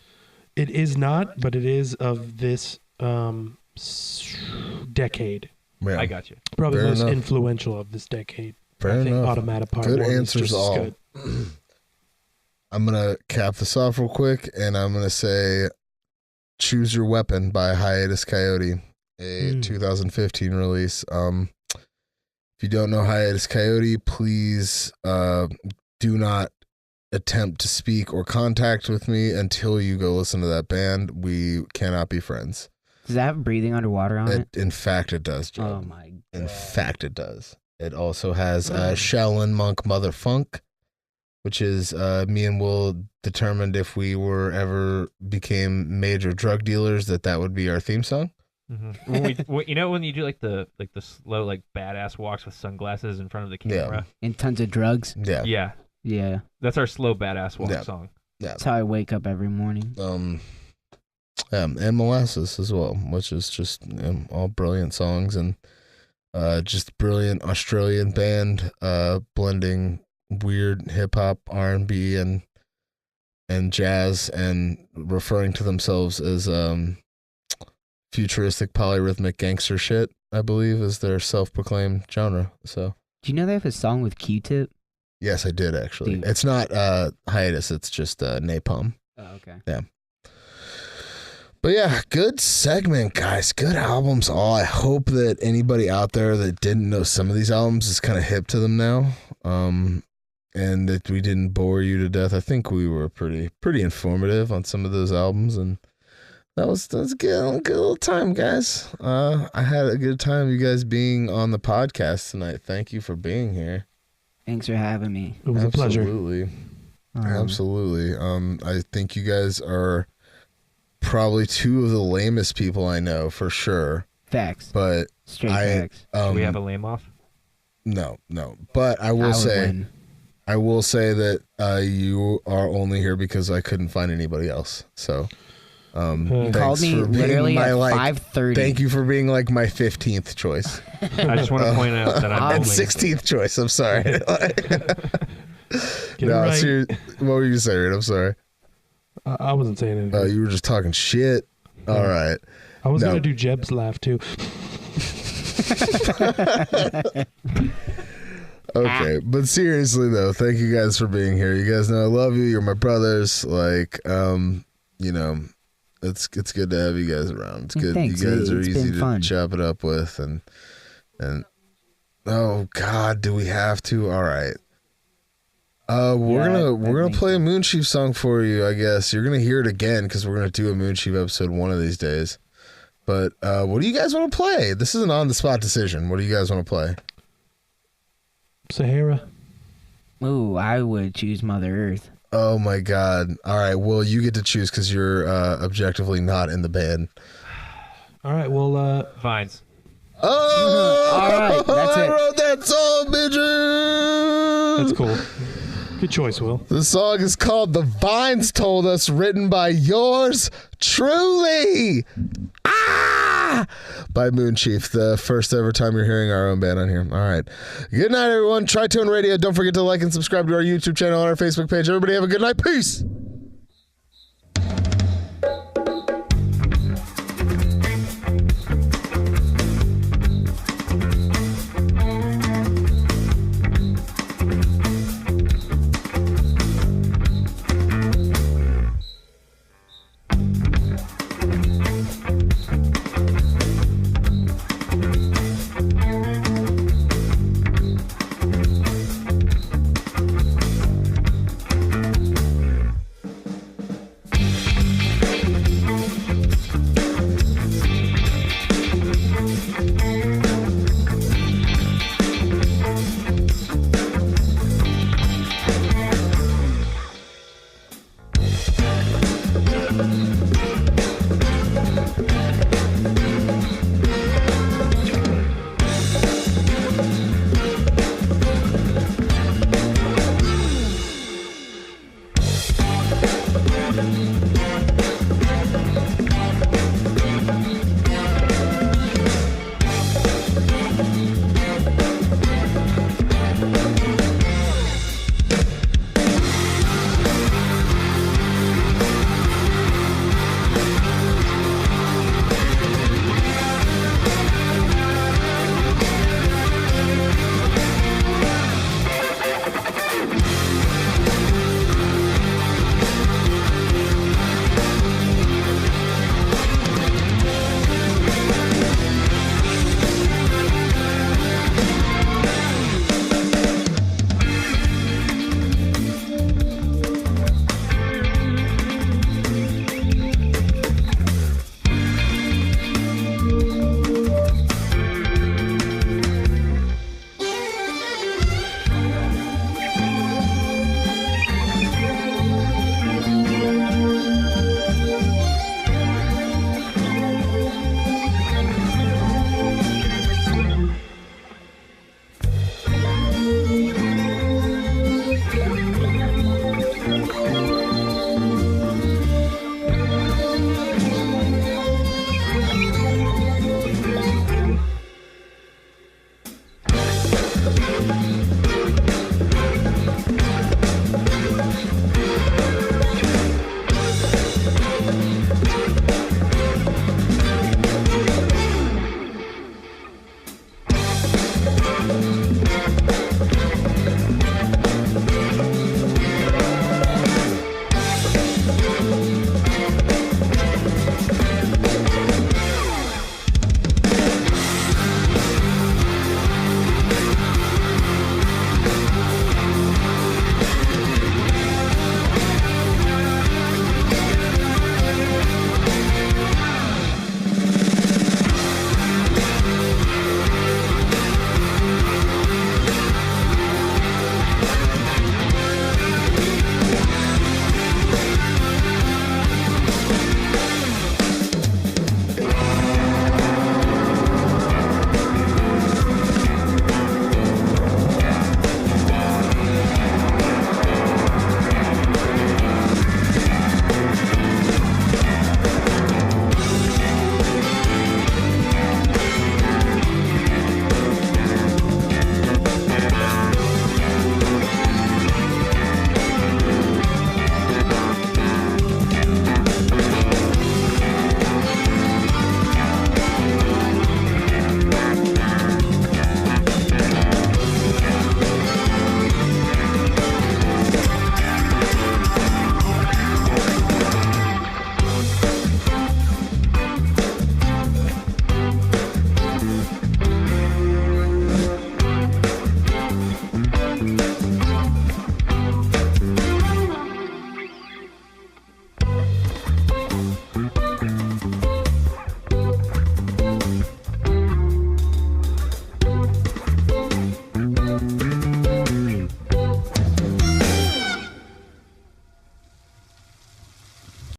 It is not, but it is of this decade. Yeah. I got you. Probably Fair the most aught influential of this decade. Fair I think enough. Automata Part Good 1 is answers just as all. good. I'm going to cap this off real quick, and I'm going to say Choose Your Weapon by Hiatus Coyote, a 2015 release. If you don't know Hiatus Coyote, please do not attempt to speak or contact with me until you go listen to that band. We cannot be friends. Does that have breathing underwater on it? In fact, it does, Joe. Oh my god. In fact, it does. It also has Shell and Monk Mother Funk, which is me and Will determined if we were ever became major drug dealers that would be our theme song. Mm-hmm. When you do like the slow like badass walks with sunglasses in front of the camera. And tons of drugs. Yeah. Yeah. That's our slow badass walk song. Yeah. That's how I wake up every morning. And Molasses as well, which is just all brilliant songs and just brilliant Australian band blending weird hip hop, R&B, and jazz, and referring to themselves as futuristic polyrhythmic gangster shit, I believe, is their self-proclaimed genre. So, Do you know they have a song with Q-Tip? yes, I did actually. Dude. It's not Hiatus, it's just Napalm. Oh, okay. Yeah. But yeah, good segment, guys. Good albums all. I hope that anybody out there that didn't know some of these albums is kind of hip to them now. And that we didn't bore you to death. I think we were pretty informative on some of those albums, and that was a good little time, guys. I had a good time you guys being on the podcast tonight. Thank you for being here. Thanks for having me. It was a pleasure. Absolutely. I think you guys are probably two of the lamest people I know, for sure. Facts. But Straight facts. Do we have a lame off? No. But I will say that you are only here because I couldn't find anybody else. So, You called me for being literally my, at 5:30. Thank you for being like my 15th choice I just want to point out that I'm and only 16th choice. I'm sorry. Get it No, right. seriously, what were you saying? I'm sorry. I wasn't saying anything. Oh, you were just talking shit. All right. I was no. going to do Jeb's laugh, too. Okay, but seriously though, thank you guys for being here. You guys know I love you. You're my brothers. Like, it's good to have you guys around. It's good. Thanks. You guys are It's easy been to fun. chop it up with, and oh God, do we have to? All right. We're gonna play a Moonchief song for you. I guess you're gonna hear it again because we're gonna do a Moonchief episode one of these days. But what do you guys want to play? This is an on the spot decision. What do you guys want to play? Sahara. Ooh, I would choose Mother Earth. Oh my God! All right, well, you get to choose because you're objectively not in the band. All right, well, Vines. Oh, All right, that's I it. wrote that song, bitches. that's cool. Good choice, Will. The song is called "The Vines Told Us," written by yours truly. Ah! by Moonchief, the first ever time you're hearing our own band on here. All right. Good night, everyone. Tritone Radio. Don't forget to like and subscribe to our YouTube channel and our Facebook page. Everybody have a good night. Peace.